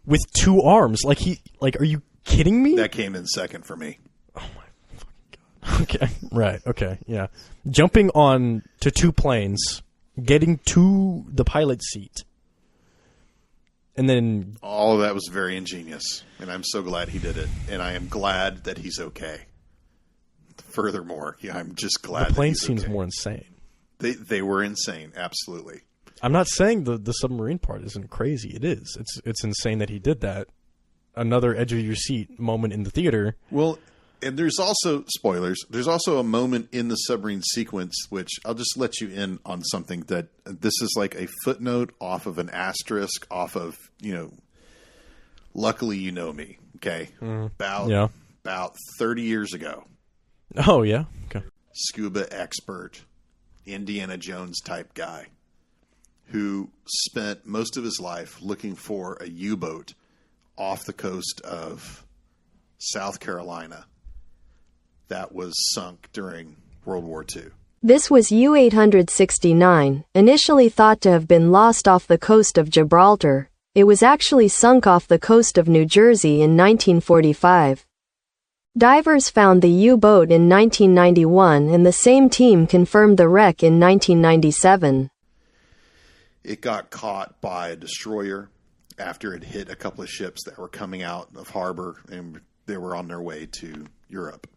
with 2 arms. Like, are you kidding me? That came in second for me. Oh my fucking God. Okay. Right. Okay. Yeah. Jumping on to 2 planes, getting to the pilot seat. And then all of that was very ingenious, and I'm so glad he did it, and I am glad that he's okay. Furthermore, I'm just glad the plane that he's seems okay. more insane. They were insane, absolutely. I'm not saying the submarine part isn't crazy. It is. It's insane that he did that. Another edge of your seat moment in the theater. Well, and there's also, spoilers, there's also a moment in the submarine sequence, which I'll just let you in on something that this is like a footnote off of an asterisk off of, Luckily You Know Me, okay? About 30 years ago. Oh, yeah? Okay. Scuba expert, Indiana Jones type guy who spent most of his life looking for a U-boat off the coast of South Carolina that was sunk during World War II. This was U-869, initially thought to have been lost off the coast of Gibraltar. It was actually sunk off the coast of New Jersey in 1945. Divers found the U-boat in 1991, and the same team confirmed the wreck in 1997. It got caught by a destroyer after it hit a couple of ships that were coming out of harbor, and they were on their way to Europe.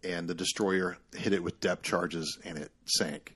And the destroyer hit it with depth charges, and it sank.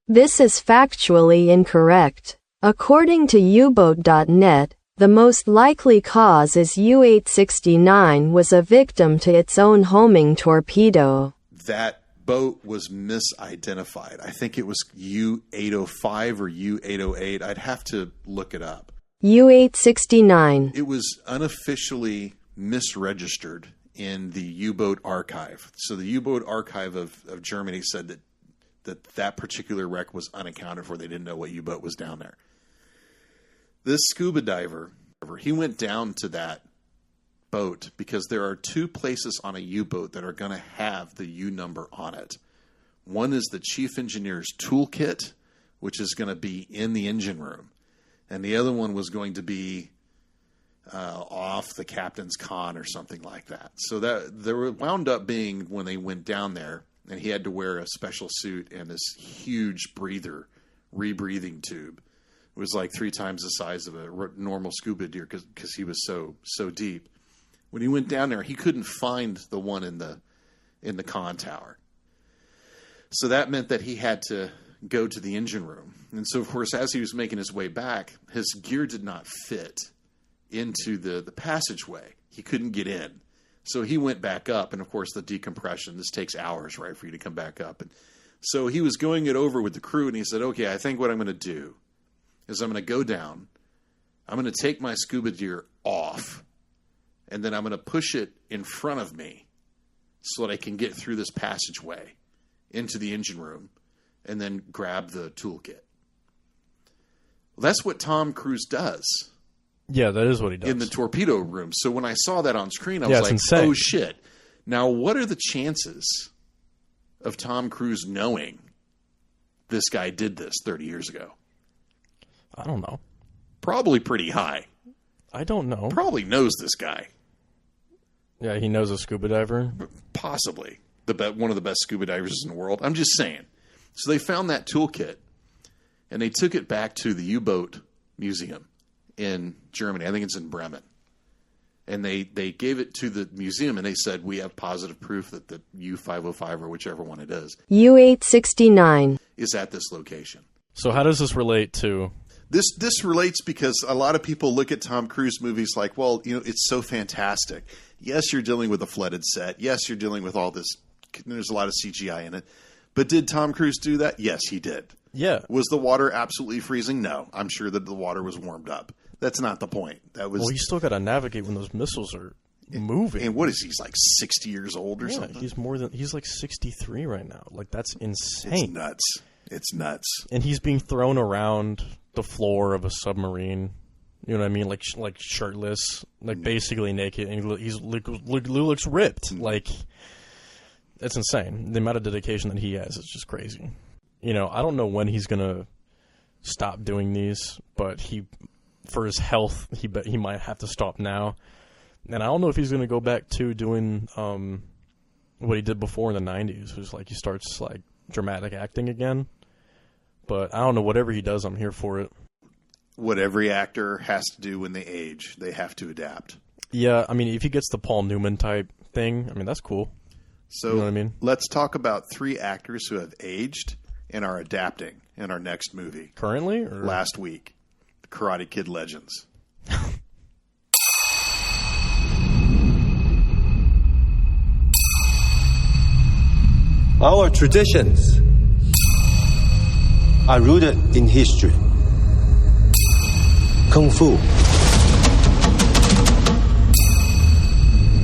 This is factually incorrect. According to U-boat.net, the most likely cause is U-869 was a victim to its own homing torpedo. That boat was misidentified. I think it was U-805 or U-808. I'd have to look it up. U-869. It was unofficially misregistered in the U-boat archive. So the U-boat archive of Germany said that particular wreck was unaccounted for. They didn't know what U-boat was down there. This scuba diver, he went down to that boat because there are 2 places on a U-boat that are going to have the U number on it. One is the chief engineer's toolkit, which is going to be in the engine room. And the other one was going to be off the captain's con or something like that. So that there wound up being, when they went down there, and he had to wear a special suit and this huge rebreathing tube. It was like 3 times the size of a normal scuba gear because he was so deep. When he went down there, he couldn't find the one in the con tower. So that meant that he had to go to the engine room. And so, of course, as he was making his way back, his gear did not fit into the passageway. He couldn't get in. So he went back up, and of course the decompression, this takes hours, right, for you to come back up. And so he was going it over with the crew, and he said, okay, I think what I'm going to do is I'm going to go down, I'm going to take my scuba gear off, and then I'm going to push it in front of me so that I can get through this passageway into the engine room and then grab the toolkit. Well, that's what Tom Cruise does. Yeah, that is what he does. In the torpedo room. So when I saw that on screen, I Yeah, was it's like, insane. oh shit. Now, what are the chances of Tom Cruise knowing this guy did this 30 years ago? I don't know. Probably pretty high. I don't know. Probably knows this guy. Yeah, he knows a scuba diver. Possibly. One of the best scuba divers in the world. I'm just saying. So they found that toolkit, and they took it back to the U-boat museum in Germany. I think it's in Bremen. And they gave it to the museum, and they said, we have positive proof that the U-505, or whichever one it is, U-869 is at this location. So how does this relate to... This relates because a lot of people look at Tom Cruise movies like, well, it's so fantastic. Yes, you're dealing with a flooded set. Yes, you're dealing with all this. There's a lot of CGI in it. But did Tom Cruise do that? Yes, he did. Yeah. Was the water absolutely freezing? No. I'm sure that the water was warmed up. That's not the point. Well, you still got to navigate when those missiles are moving. And what is he? He's like 60 years old or something? He's like 63 right now. Like, that's insane. It's nuts. And he's being thrown around the floor of a submarine. You know what I mean? Like shirtless, like basically naked, and he looks ripped. Like, it's insane. The amount of dedication that he has is just crazy. You know, I don't know when he's gonna stop doing these, but for his health, he might have to stop now. And I don't know if he's gonna go back to doing what he did before in the 90s, which is like he starts like dramatic acting again. But I don't know, whatever he does, I'm here for it. What every actor has to do when they age, they have to adapt. Yeah, I mean, if he gets the Paul Newman type thing, I mean, that's cool. So you know what I mean? Let's talk about 3 actors who have aged and are adapting in our next movie. Currently? Or? Last week. The Karate Kid Legends. Our traditions are rooted in history. Kung Fu,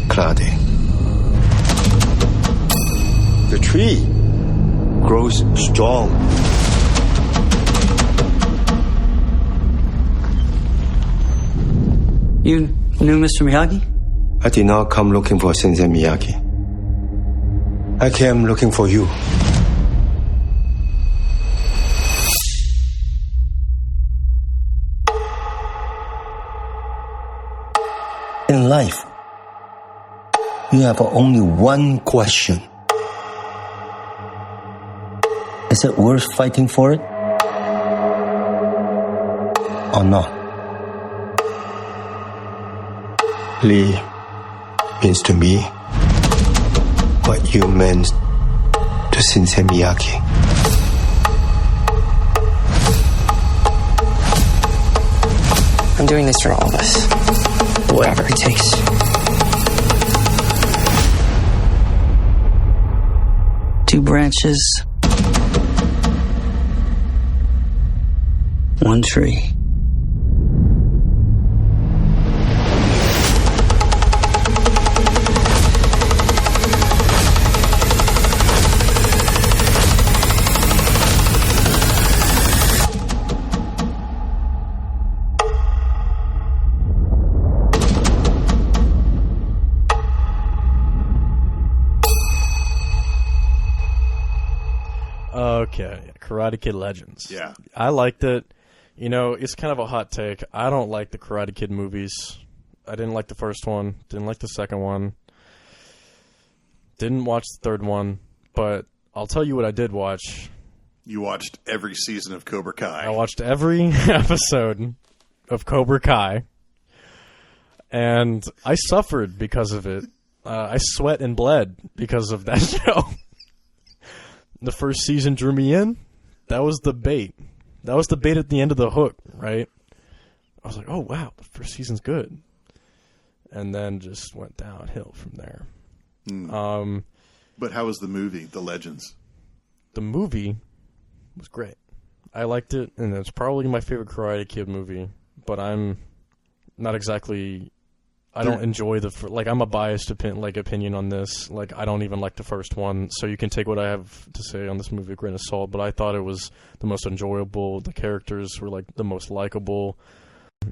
karate. The tree grows strong. You knew Mr. Miyagi? I did not come looking for Sensei Miyagi. I came looking for you. In life, you have only one question. Is it worth fighting for it? Or not? Lee means to me what you meant to Sensei Miyagi. I'm doing this for all of us. Whatever it takes. Two branches. One tree. Okay, Karate Kid Legends. Yeah. I liked it. You know, it's kind of a hot take. I don't like the Karate Kid movies. I didn't like the first one. Didn't like the second one. Didn't watch the third one. But I'll tell you what I did watch. You watched every season of Cobra Kai. I watched every episode of Cobra Kai. And I suffered because of it. I sweat and bled because of that show. The first season drew me in. That was the bait. That was the bait at the end of the hook, right? I was like, oh, wow, the first season's good. And then just went downhill from there. But how was the movie, The Legends? The movie was great. I liked it, and it's probably my favorite Karate Kid movie. But I'm not exactly... I don't enjoy I'm a biased opinion on this. Like, I don't even like the first one, so you can take what I have to say on this movie with a grain of salt, but I thought it was the most enjoyable. The characters were, like, the most likable.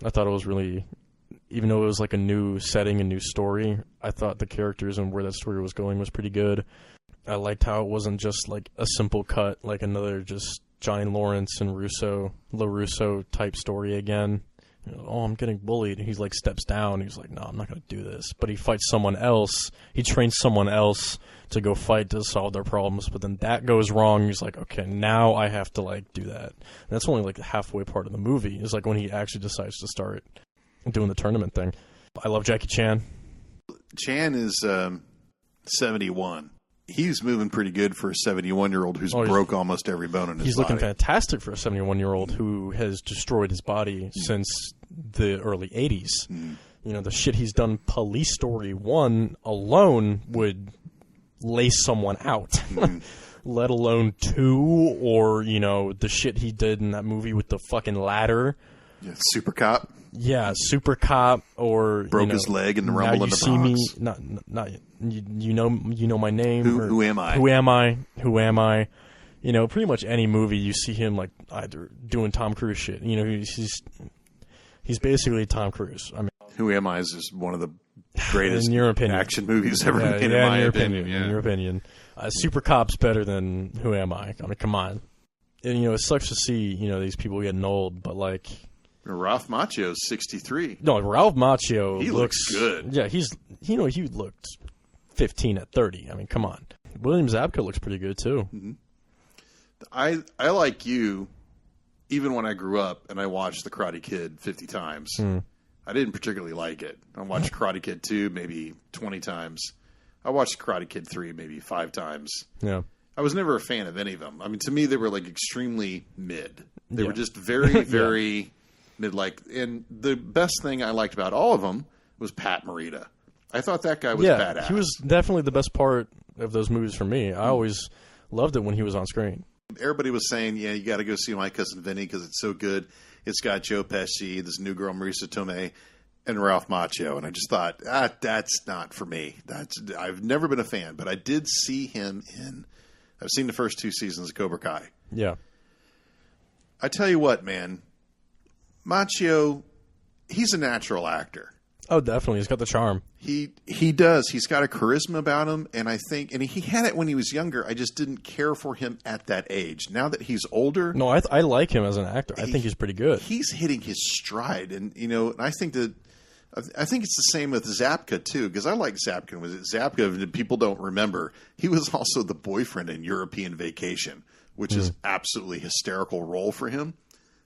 I thought it was really, even though it was, like, a new setting, a new story, I thought the characters and where that story was going was pretty good. I liked how it wasn't just, like, a simple cut, like another just Johnny Lawrence and LaRusso type story again. Oh, I'm getting bullied. He's like steps down. He's like, no, I'm not going to do this. But he fights someone else. He trains someone else to go fight to solve their problems. But then that goes wrong. He's like, okay, now I have to like do that. And that's only like the halfway part of the movie. Is like when he actually decides to start doing the tournament thing. I love Jackie Chan. Chan is 71. He's moving pretty good for a 71-year-old who's broke almost every bone in his body. He's looking fantastic for a 71-year-old who has destroyed his body since the early 80s. You know, the shit he's done, Police Story 1 alone would lace someone out, let alone 2, or, you know, the shit he did in that movie with the fucking ladder. Yeah, Super Cop. Yeah, Super Cop, or broke his leg in the Rumble in the Bronx. Not you know my name. Who am I? Who am I? Who am I? You know, pretty much any movie you see him like either doing Tom Cruise shit. You know, he's basically Tom Cruise. I mean, Who Am I is one of the greatest in your opinion, action movies ever made. In your opinion. Super Cop's better than Who Am I? I mean, come on. And, it sucks to see, these people getting old, but, like... Ralph Macchio's 63. No, Ralph Macchio He looks good. Yeah, he looked 15 at 30. I mean, come on. William Zabka looks pretty good, too. Mm-hmm. I like you, even when I grew up and I watched The Karate Kid 50 times, I didn't particularly like it. I watched Karate Kid 2 maybe 20 times. I watched Karate Kid 3 maybe 5 times. Yeah. I was never a fan of any of them. I mean, to me, they were like extremely mid. They were just very, very mid-like. And the best thing I liked about all of them was Pat Morita. I thought that guy was badass. He was definitely the best part of those movies for me. I always loved it when he was on screen. Everybody was saying, you got to go see My Cousin Vinny because it's so good. It's got Joe Pesci, this new girl, Marisa Tomei, and Ralph Macchio. And I just thought, that's not for me. I've never been a fan, but I did see him I've seen the first 2 seasons of Cobra Kai. Yeah. I tell you what, man, Macchio, he's a natural actor. Oh, definitely. He's got the charm. He does. He's got a charisma about him, and I think, and he had it when he was younger. I just didn't care for him at that age. Now that he's older, no, I like him as an actor. I think he's pretty good. He's hitting his stride, and I think it's the same with Zabka too, because I like Zabka. Zabka, people don't remember, he was also the boyfriend in European Vacation, which is absolutely hysterical role for him.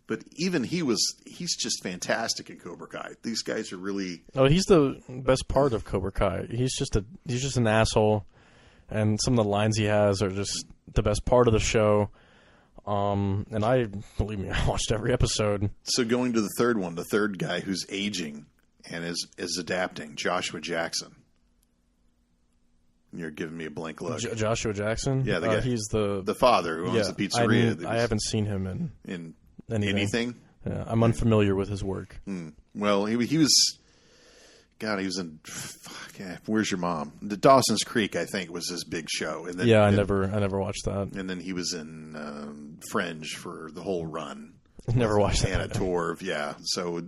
But even he's just fantastic in Cobra Kai. These guys are really... Oh, he's the best part of Cobra Kai. He's just an asshole, and some of the lines he has are just the best part of the show. And believe me, I watched every episode. So going to the third one, the third guy who's aging and is adapting, Joshua Jackson. You're giving me a blank look. Joshua Jackson? Yeah, the guy. He's the father who owns the pizzeria. I haven't seen him in anything? Yeah, I'm unfamiliar with his work. Well, he was... God, he was in... Where's Your Mom? The Dawson's Creek, I think, was his big show. And then, I never watched that. And then he was in Fringe for the whole run. Never watched that. Anna Torv, yeah. So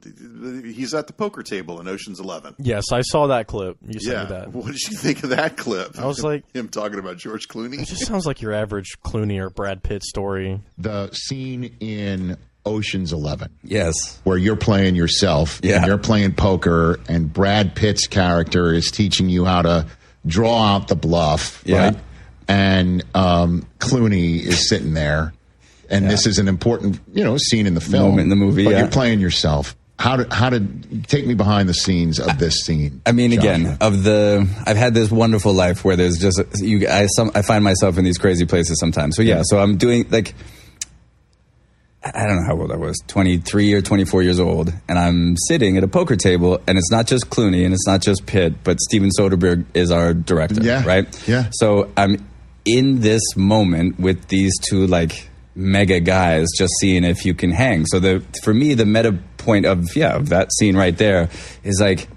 he's at the poker table in Ocean's 11. Yes, I saw that clip. You sent me that. What did you think of that clip? I was like... Him talking about George Clooney? It just sounds like your average Clooney or Brad Pitt story. The scene in Ocean's 11. Yes. Where you're playing yourself. Yeah. And you're playing poker, and Brad Pitt's character is teaching you how to draw out the bluff. Yeah. Right? And Clooney is sitting there. And this is an important, scene in the film. Moment in the movie, But you're playing yourself. How did take me behind the scenes of this scene? I mean, Joshua. again, I've had this wonderful life where there's just I find myself in these crazy places sometimes. So so I'm doing I don't know how old I was, 23 or 24 years old, and I'm sitting at a poker table, and it's not just Clooney and it's not just Pitt, but Steven Soderbergh is our director, right? Yeah. So I'm in this moment with these two mega guys, just seeing if you can hang. So for me, the meta point of that scene right there is I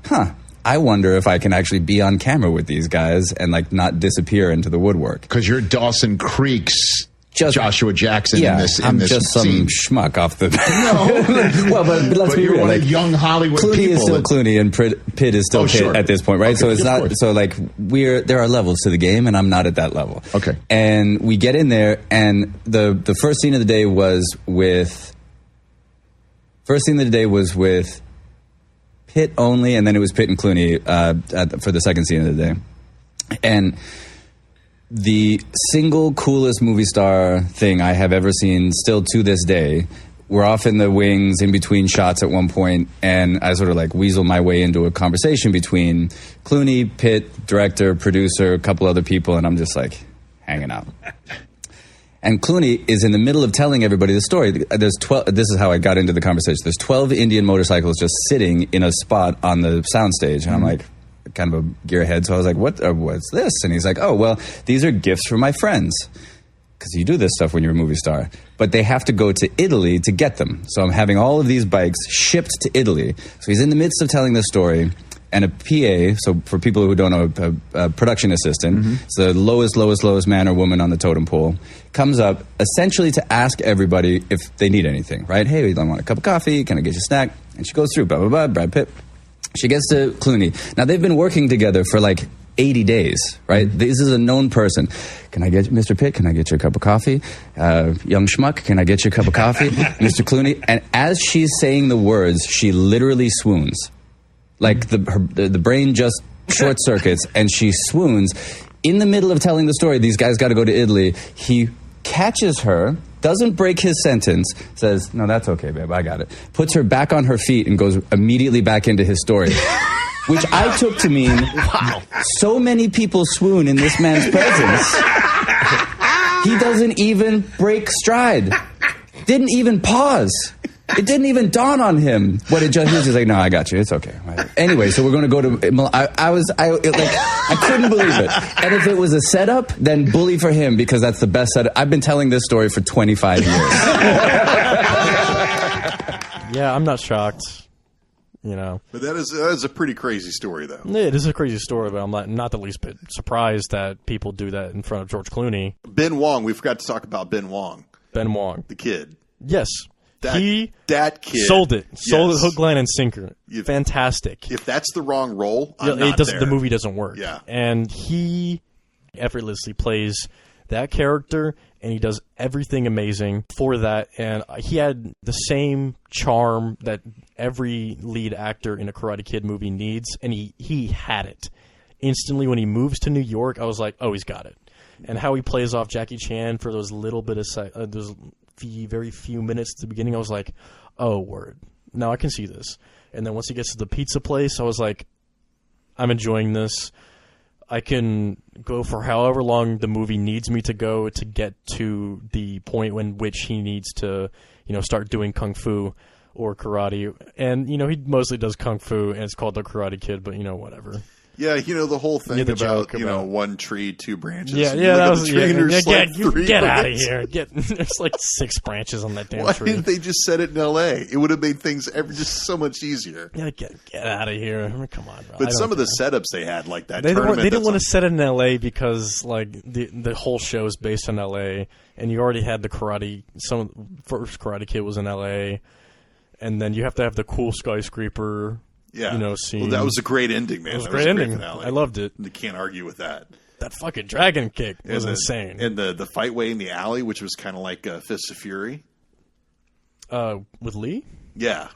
wonder if I can actually be on camera with these guys and not disappear into the woodwork. Because you're Dawson Creek's Joshua Jackson in this I'm this just scene. Some schmuck off the... No. Well, but let's be real. One of young Hollywood Clooney people. is still Clooney and Pitt is still Pitt at this point, right? Okay, so it's not... So there are levels to the game, and I'm not at that level. Okay. And we get in there, and the first scene of the day was with... First scene of the day was with Pitt only, and then it was Pitt and Clooney for the second scene of the day. And... the single coolest movie star thing I have ever seen, still to this day, we're off in the wings in between shots at one point, and I sort of weasel my way into a conversation between Clooney, Pitt, director, producer, a couple other people, and I'm just hanging out. And Clooney is in the middle of telling everybody the story. There's 12. This is how I got into the conversation. There's 12 Indian motorcycles just sitting in a spot on the soundstage, and I'm like, kind of a gearhead, so I was like, what's this? And he's like, oh, well, these are gifts from my friends, because you do this stuff when you're a movie star, but they have to go to Italy to get them. So I'm having all of these bikes shipped to Italy. So he's in the midst of telling the story, and a PA, so for people who don't know, a production assistant, it's the lowest man or woman on the totem pole, comes up essentially to ask everybody if they need anything, right? Hey, I want a cup of coffee, can I get you a snack? And she goes through, blah, blah, blah, Brad Pitt. She gets to Clooney. Now, they've been working together for 80 days, right? This is a known person. Can I get Mr. Pitt? Can I get you a cup of coffee? Young schmuck, can I get you a cup of coffee? Mr. Clooney. And as she's saying the words, she literally swoons. Like the brain just short circuits and she swoons. In the middle of telling the story, these guys got to go to Italy. He catches her, doesn't break his sentence, says, no, that's okay, babe, I got it. Puts her back on her feet and goes immediately back into his story. Which I took to mean, wow, so many people swoon in this man's presence. He doesn't even break stride. Didn't even pause. It didn't even dawn on him what it just. He was just like, "No, I got you. It's okay." Anyway, so we're going to go to. I couldn't believe it. And if it was a setup, then bully for him because that's the best setup. I've been telling this story for 25 years. Yeah, I'm not shocked. You know, but that is a pretty crazy story, though. Yeah, it is a crazy story, but I'm not the least bit surprised that people do that in front of George Clooney. Ben Wong, we forgot to talk about Ben Wong. Ben Wong, the kid. Yes. That kid sold it hook, line, and sinker. Fantastic. If that's the wrong role, the movie doesn't work. Yeah, and he effortlessly plays that character, and he does everything amazing for that. And he had the same charm that every lead actor in a Karate Kid movie needs, and he had it instantly when he moves to New York. I was like, oh, he's got it. And how he plays off Jackie Chan for those little bit of those very few minutes at the beginning, I was like, oh, word. Now I can see this. And then once he gets to the pizza place, I was like, I'm enjoying this. I can go for however long the movie needs me to go to get to the point in which he needs to, start doing kung fu or karate. And, he mostly does kung fu, and it's called The Karate Kid, but, whatever. Yeah, the whole thing about one tree, two branches. Yeah, that was get out of here. There's like 6 branches on that damn tree. Why didn't they just set it in L.A.? It would have made things just so much easier. Yeah, get out of here. I mean, come on, bro. But some of the setups they had, like that they tournament. They didn't want to set it in L.A. because like the whole show is based in L.A. and you already had the karate. First Karate Kid was in L.A. and then you have to have the cool skyscraper. Yeah, scene. Well, that was a great ending, man. It was a great ending. I loved it. You can't argue with that. That fucking dragon kick was insane. And the fight way in the alley, which was kind of like Fists of Fury. With Lee? Yeah.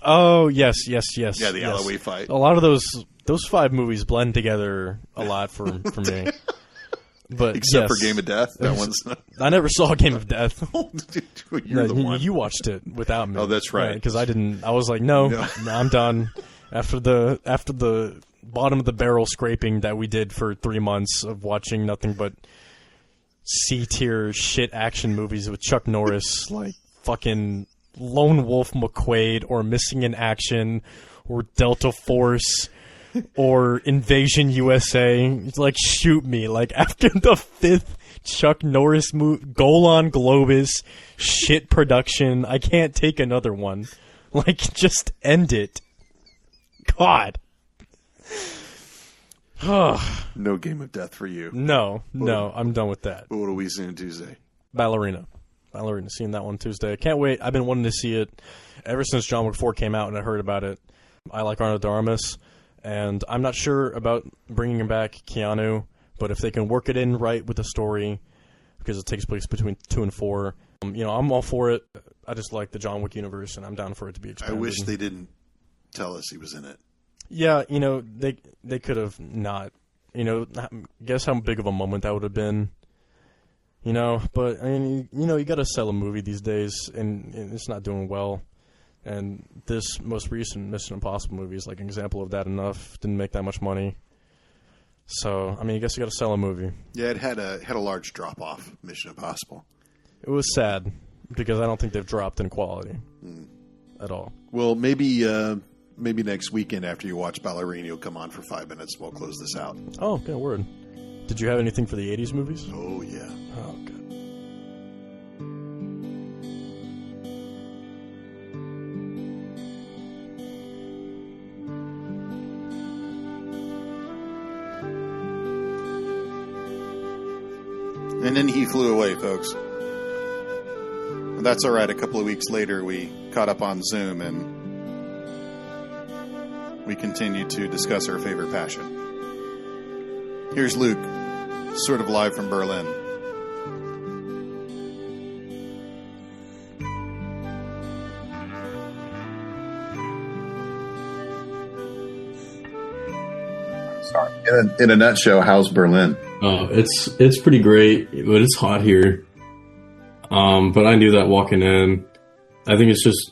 Oh, yes. Yeah, the alleyway fight. A lot of those 5 movies blend together a lot for me. But except for Game of Death, that one's not. I never saw Game of Death. You're the one. You watched it without me. Oh, that's right. Because I didn't. I was like, no, I'm done. After the bottom of the barrel scraping that we did for 3 months of watching nothing but C-tier shit action movies with Chuck Norris, like fucking Lone Wolf McQuaid or Missing in Action or Delta Force. Or Invasion USA, it's like shoot me. Like after the 5th Chuck Norris movie, Golan Globus shit production, I can't take another one. Like just end it. God. No Game of Death for you. No, I'm done with that. What are we seeing Tuesday? Ballerina, seeing that one Tuesday. I can't wait. I've been wanting to see it ever since John Wick 4 came out and I heard about it. I like Ana de Armas. And I'm not sure about bringing back Keanu, but if they can work it in right with the story, because it takes place between 2 and 4, I'm all for it. I just like the John Wick universe, and I'm down for it to be expanded. I wish they didn't tell us he was in it. Yeah, they could have not. Guess how big of a moment that would have been. But I mean, you got to sell a movie these days, and it's not doing well. And this most recent Mission Impossible movie is like an example of that enough. Didn't make that much money. So, I mean, I guess you got to sell a movie. Yeah, it had a large drop-off, Mission Impossible. It was sad, because I don't think they've dropped in quality at all. Well, maybe next weekend after you watch Ballerina, you'll come on for 5 minutes and we'll close this out. Oh, good word. Did you have anything for the 80s movies? Oh, yeah. Oh, good. And then he flew away, folks. And that's all right. A couple of weeks later, we caught up on Zoom and we continued to discuss our favorite passion. Here's Luke, sort of live from Berlin. Sorry. In a nutshell, how's Berlin? It's pretty great, but it's hot here. But I knew that walking in. I think it's just,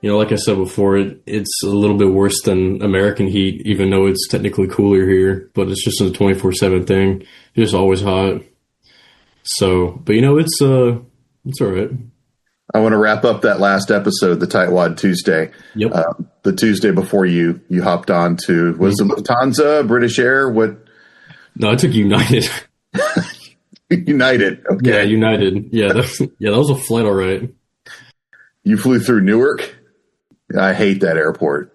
like I said before, it's a little bit worse than American heat, even though it's technically cooler here. But it's just a 24/7 thing. It's just always hot. So, but it's all right. I want to wrap up that last episode, the Tightwad Tuesday. Yep. The Tuesday before you hopped on to, was it Lufthansa, British Air? What? No, I took United. United. Okay. Yeah, United. Yeah, that was a flight, all right. You flew through Newark? I hate that airport.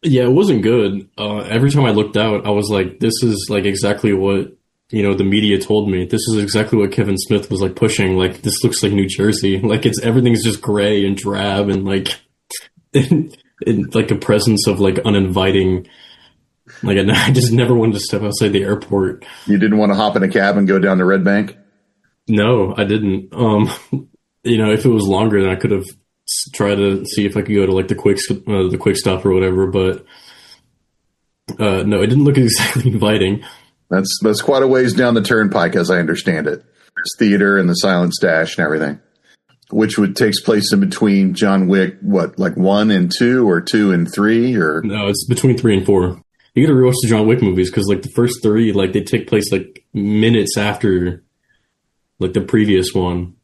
Yeah, it wasn't good. Every time I looked out, I was like, this is like exactly what, the media told me. This is exactly what Kevin Smith was like pushing. Like, this looks like New Jersey. Like, everything's just gray and drab and like, like a presence of like uninviting. Like, I just never wanted to step outside the airport. You didn't want to hop in a cab and go down to Red Bank? No, I didn't. If it was longer, then I could have tried to see if I could go to like the quick stop or whatever. But no, it didn't look exactly inviting. That's quite a ways down the turnpike, as I understand it. There's theater and the Silent Stash and everything, which takes place in between John Wick, like 1 and 2 or 2 and 3 or? No, it's between 3 and 4. You got to rewatch the John Wick movies because like the first 3, like they take place like minutes after like the previous one.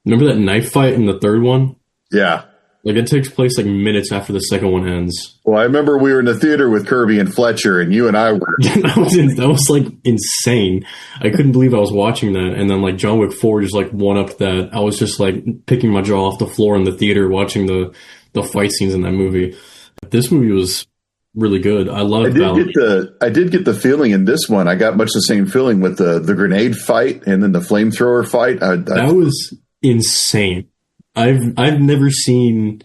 Remember that knife fight in the third one? Yeah. Like it takes place like minutes after the second one ends. Well, I remember we were in the theater with Kirby and Fletcher, and you and I were. that was like insane. I couldn't believe I was watching that. And then like John Wick 4 just like one up that. I was just like picking my jaw off the floor in the theater watching the fight scenes in that movie. This movie was really good. I loved I did get the feeling in this one. I got much the same feeling with the grenade fight and then the flamethrower fight. That was insane. I've never seen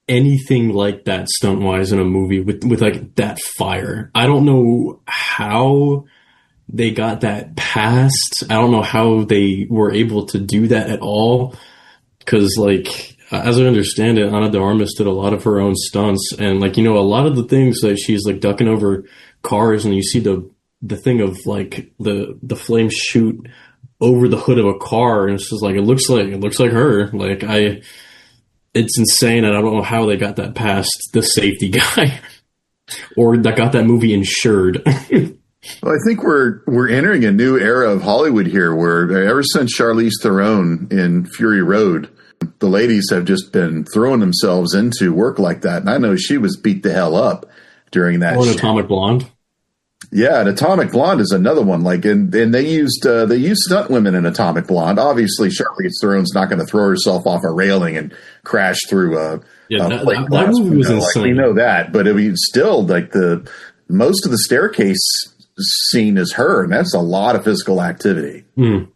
anything like that stunt wise in a movie with like that fire. I don't know how they got that passed. I don't know how they were able to do that at all. Cause like, as I understand it, Ana de Armas did a lot of her own stunts and like, a lot of the things that she's like ducking over cars and you see the thing of like the flames shoot over the hood of a car and it's just like it looks like her. Like it's insane and I don't know how they got that past the safety guy or that got that movie insured. Well, I think we're entering a new era of Hollywood here where ever since Charlize Theron in Fury Road, the ladies have just been throwing themselves into work like that. And I know she was beat the hell up during that. Or an Atomic Blonde. Yeah, and Atomic Blonde is another one. Like, and they used stunt women in Atomic Blonde. Obviously, Charlize Theron's not going to throw herself off a railing and crash through a plate glass. That movie was insane. We know that, but still like most of the staircase scene is her, and that's a lot of physical activity. Mm.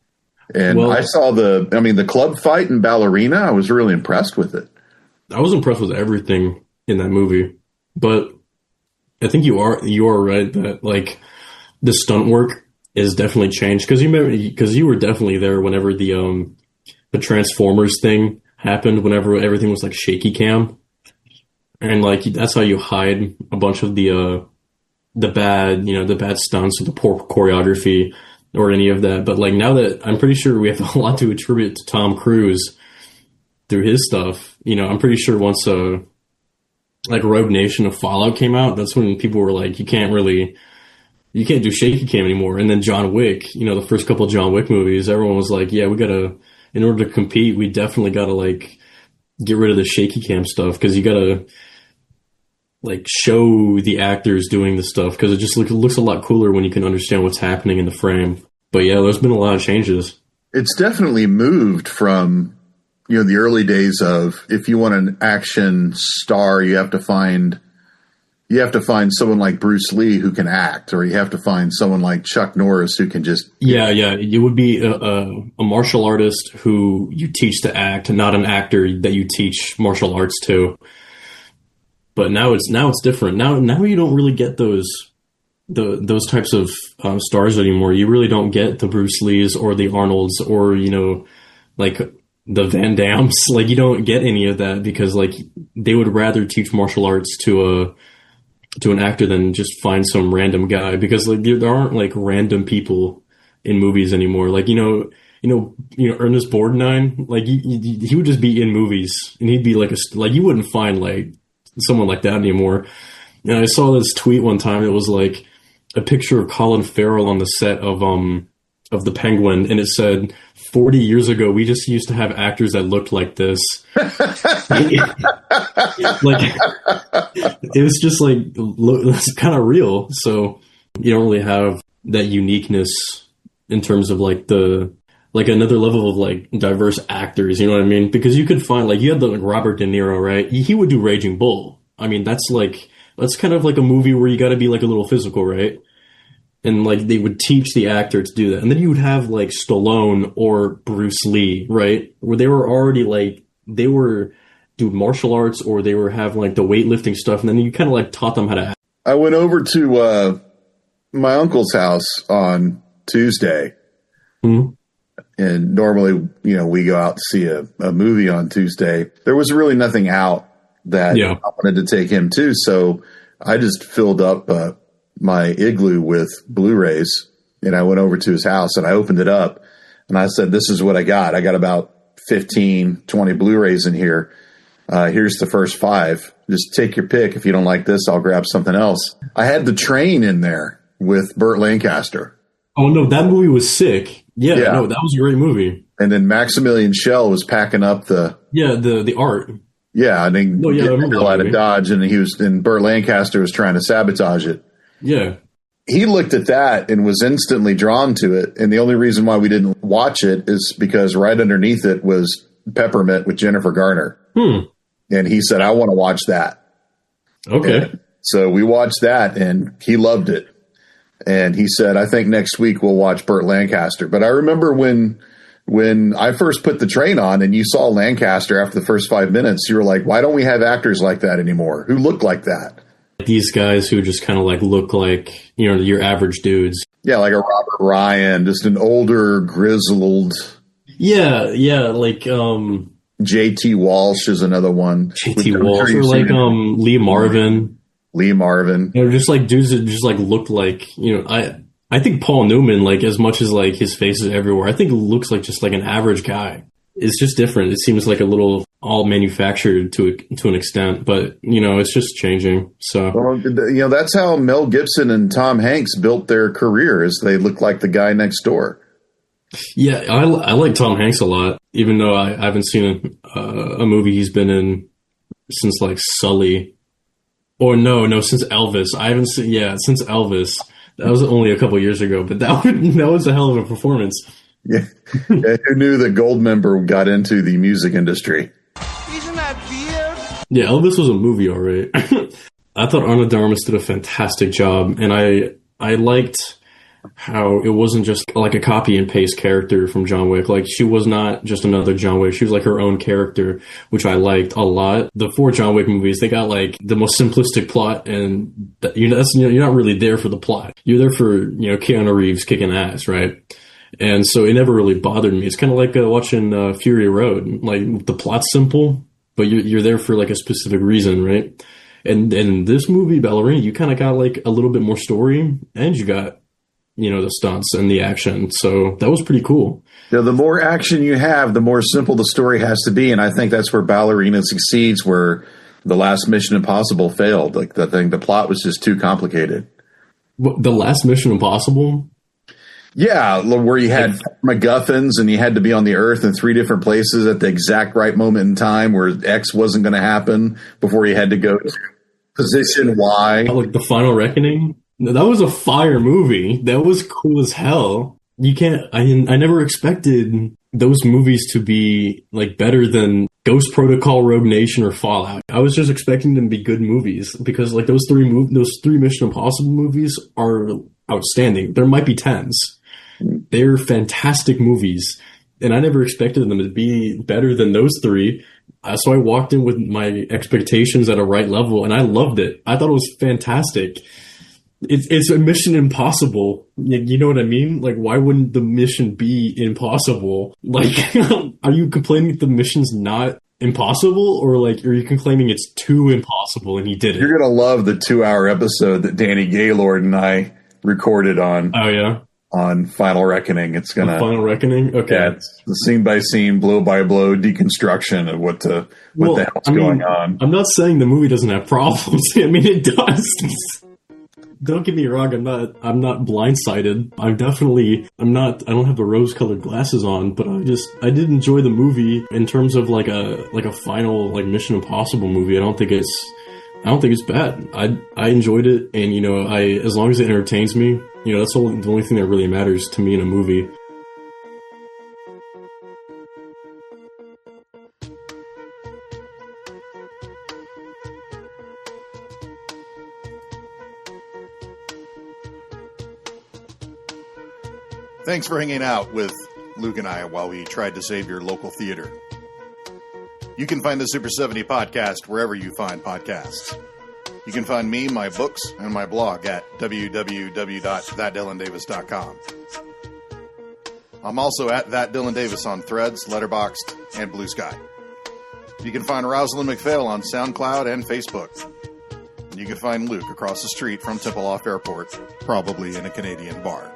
And I saw the club fight in Ballerina. I was really impressed with it. I was impressed with everything in that movie, but I think you are right that like the stunt work is definitely changed because you were definitely there whenever the Transformers thing happened, whenever everything was like shaky cam, and like that's how you hide a bunch of the bad stunts or the poor choreography or any of that. But like now that I'm pretty sure we have a lot to attribute to Tom Cruise through his stuff, I'm pretty sure once like Rogue Nation of Fallout came out, that's when people were like, you can't do shaky cam anymore. And then John Wick, the first couple of John Wick movies, everyone was like, yeah, in order to compete, we definitely gotta like get rid of the shaky cam stuff because you gotta like show the actors doing the stuff because it just looks a lot cooler when you can understand what's happening in the frame. But yeah, there's been a lot of changes. It's definitely moved from the early days of if you want an action star, you have to find someone like Bruce Lee who can act, or you have to find someone like Chuck Norris who can just it would be a martial artist who you teach to act, not an actor that you teach martial arts to. But now it's different. Now you don't really get those those types of stars anymore. You really don't get the Bruce Lees or the Arnolds or, you know, like the Van Dammes. Like, you don't get any of that because, like, they would rather teach martial arts to an actor than just find some random guy, because, like, there aren't, like, random people in movies anymore. Like, you know, Ernest Borgnine, like, he would just be in movies, and he'd be like you wouldn't find, like, someone like that anymore. And I saw this tweet one time. It was like a picture of Colin Farrell on the set of The Penguin, and it said, 40 years ago, we just used to have actors that looked like this. Like, it was just like, it's kind of real. So you don't really have that uniqueness in terms of like another level of like diverse actors. You know what I mean? Because you could find, like, you had like Robert De Niro, right? He would do Raging Bull. I mean, that's kind of like a movie where you got to be like a little physical, right? And like they would teach the actor to do that. And then you would have like Stallone or Bruce Lee, right? Where they were already like, they were doing martial arts, or they were having like the weightlifting stuff. And then you kind of like taught them how to act. I went over to my uncle's house on Tuesday. Mm-hmm. And normally, you know, we go out to see a movie on Tuesday. There was really nothing out that I wanted to take him to. So I just filled up my igloo with Blu-rays, and I went over to his house and I opened it up and I said, this is what I got. I got about 15, 20 Blu-rays in here. Here's the first 5. Just take your pick. If you don't like this, I'll grab something else. I had The Train in there with Burt Lancaster. Oh no, that movie was sick. Yeah, no, that was a great movie. And then Maximilian Schell was packing up the art. Yeah, I think I remember that out of Dodge, and Burt Lancaster was trying to sabotage it. Yeah. He looked at that and was instantly drawn to it. And the only reason why we didn't watch it is because right underneath it was Peppermint with Jennifer Garner. And he said, I want to watch that. Okay. And so we watched that and he loved it. And he said, I think next week we'll watch Burt Lancaster. But I remember when I first put The Train on and you saw Lancaster after the first 5 minutes, you were like, why don't we have actors like that anymore who look like that? These guys who just kind of like look like, you know, your average dudes. Yeah, like a Robert Ryan, just an older, grizzled. Yeah, like J.T. Walsh is another one. J.T. Walsh, or like Lee Marvin. You know, just like dudes that just like look like, you know, I think Paul Newman, like, as much as like his face is everywhere, I think looks like just like an average guy. It's just different. It seems like a little all manufactured to an extent, but you know, it's just changing. So, well, you know, that's how Mel Gibson and Tom Hanks built their career, is they look like the guy next door. Yeah, I like Tom Hanks a lot, even though I haven't seen a movie he's been in since like Sully. Or no, since Elvis. I haven't seen, since Elvis. That was only a couple years ago, but that was a hell of a performance. Yeah. Who knew that Goldmember got into the music industry? Isn't that weird? Yeah, Elvis was a movie, all right. I thought Ana de Armas did a fantastic job, and I liked how it wasn't just like a copy and paste character from John Wick. Like, she was not just another John Wick. She was like her own character, which I liked a lot. The 4 John Wick movies, they got like the most simplistic plot, and you're not really there for the plot. You're there for, you know, Keanu Reeves kicking ass, right? And so it never really bothered me. It's kind of like watching Fury Road. Like, the plot's simple, but you're there for like a specific reason, right? And in this movie, Ballerina, you kind of got like a little bit more story, and you got, you know, the stunts and the action. So that was pretty cool. You know, the more action you have, the more simple the story has to be. And I think that's where Ballerina succeeds, where the last Mission Impossible failed. Like, the plot was just too complicated. The last Mission Impossible? Yeah, where you had MacGuffins and you had to be on the Earth in 3 different places at the exact right moment in time where X wasn't going to happen before you had to go to position Y. Like The Final Reckoning? That was a fire movie. That was cool as hell. I never expected those movies to be like better than Ghost Protocol, Rogue Nation, or Fallout. I was just expecting them to be good movies, because like those three Mission Impossible movies are outstanding. There might be 10s. They're fantastic movies, and I never expected them to be better than those 3. So I walked in with my expectations at a right level, and I loved it. I thought it was fantastic. It's a mission impossible. You know what I mean? Like, why wouldn't the mission be impossible? Like, are you complaining that the mission's not impossible, or like, are you complaining it's too impossible and he did it? You're gonna love the 2-hour episode that Danny Gaylord and I recorded on. Oh yeah, on Final Reckoning. It's gonna Final Reckoning. Okay, yeah, it's the scene by scene, blow by blow deconstruction of what the hell's going on. I'm not saying the movie doesn't have problems. I mean, it does. Don't get me wrong. I'm not blindsided. I don't have the rose-colored glasses on, but I did enjoy the movie in terms of like a final like Mission Impossible movie. I don't think it's bad. I enjoyed it, and as long as it entertains me, that's the only thing that really matters to me in a movie. Thanks for hanging out with Luke and I while we tried to save your local theater. You can find the Super 70 podcast wherever you find podcasts. You can find me, my books, and my blog at www.thatdylandavis.com. I'm also at That Dylan Davis on Threads, Letterboxd, and Blue Sky. You can find Rosalind McPhail on SoundCloud and Facebook. And you can find Luke across the street from Tempelhof Airport, probably in a Canadian bar.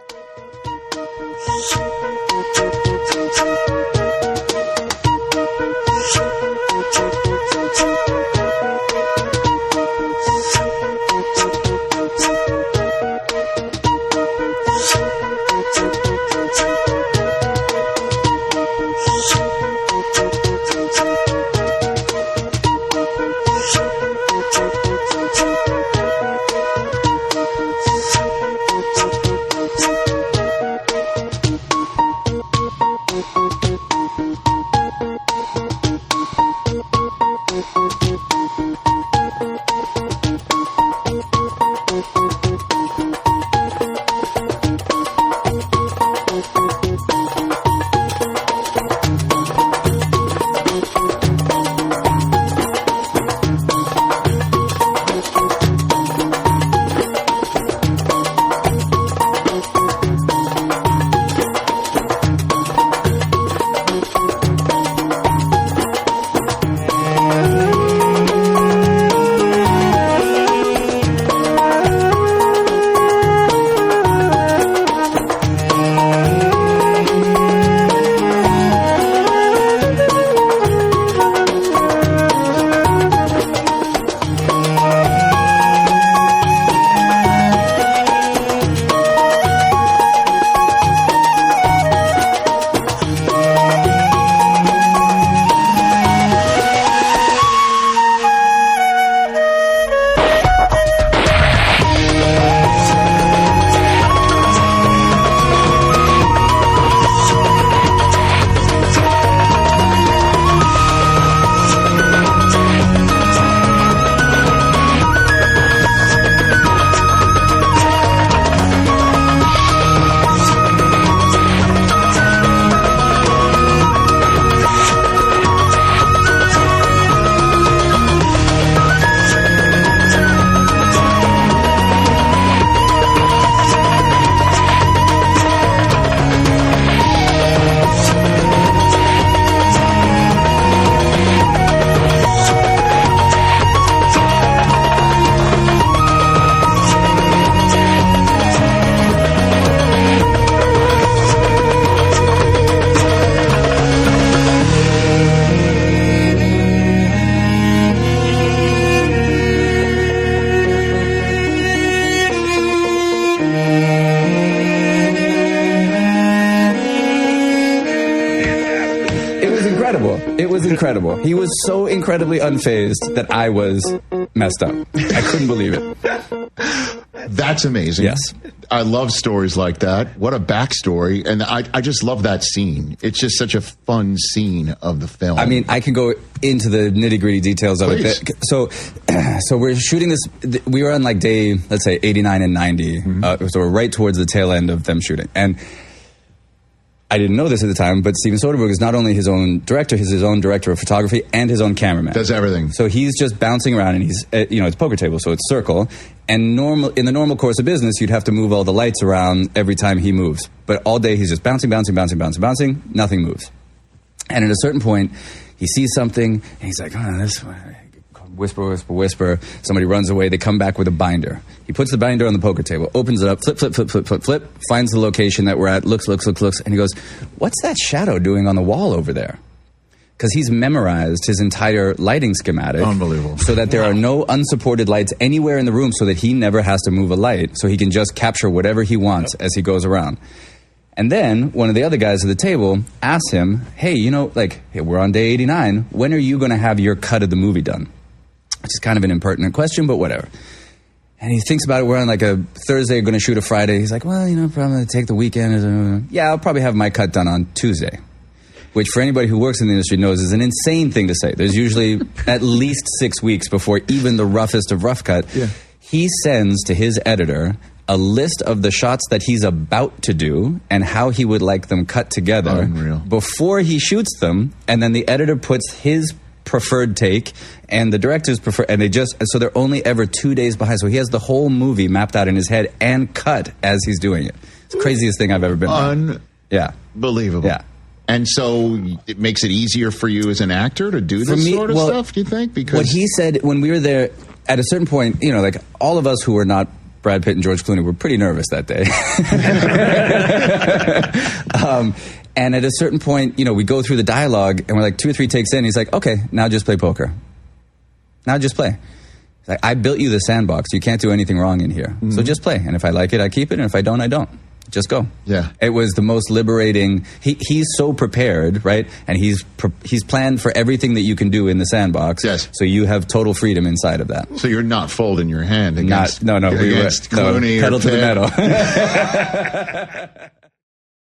Incredible. He was so incredibly unfazed that I was messed up. I couldn't believe it. That's amazing. Yes. I love stories like that. What a backstory. And I just love that scene. It's just such a fun scene of the film. I mean, I can go into the nitty-gritty details of Please. it. So we're shooting this. We were on like day, let's say, 89 and 90. So we're right towards the tail end of them shooting. And I didn't know this at the time, but Steven Soderbergh is not only his own director, he's his own director of photography and his own cameraman. Does everything. So he's just bouncing around, and he's, it's poker table, so it's circle. And in the normal course of business, you'd have to move all the lights around every time he moves. But all day he's just bouncing, nothing moves. And at a certain point, he sees something, and he's like, oh, this way. Whisper. Somebody runs away. They come back with a binder. He puts the binder on the poker table, opens it up, flip, finds the location that we're at, looks, and he goes, what's that shadow doing on the wall over there? Because he's memorized his entire lighting schematic. Unbelievable. So that there are no unsupported lights anywhere in the room so that he never has to move a light. So he can just capture whatever he wants as he goes around. And then one of the other guys at the table asks him, hey, hey, we're on day 89. When are you going to have your cut of the movie done? Which is kind of an impertinent question, but whatever. And he thinks about it. We're on like a Thursday, going to shoot a Friday. He's like, well, probably going to take the weekend. Yeah, I'll probably have my cut done on Tuesday. Which for anybody who works in the industry knows is an insane thing to say. There's usually at least 6 weeks before even the roughest of rough cut. Yeah. He sends to his editor a list of the shots that he's about to do and how he would like them cut together. Unreal. Before he shoots them, and then the editor puts his preferred take and the director's preferred, and so they're only ever 2 days behind. So he has the whole movie mapped out in his head and cut as he's doing it. It's the craziest thing I've ever been on. Yeah. Unbelievable. Yeah. And so it makes it easier for you as an actor to do this sort of stuff, do you think? Because what he said when we were there, at a certain point, like all of us who were not Brad Pitt and George Clooney were pretty nervous that day. And at a certain point, we go through the dialogue and we're like 2 or 3 takes in. He's like, okay, now just play poker. Now just play. He's like, I built you the sandbox. You can't do anything wrong in here. Mm-hmm. So just play. And if I like it, I keep it. And if I don't, I don't. Just go. Yeah. It was the most liberating. He's so prepared, right? And he's planned for everything that you can do in the sandbox. Yes. So you have total freedom inside of that. So you're not folding your hand against Clooney or pedal to the Pitt. metal.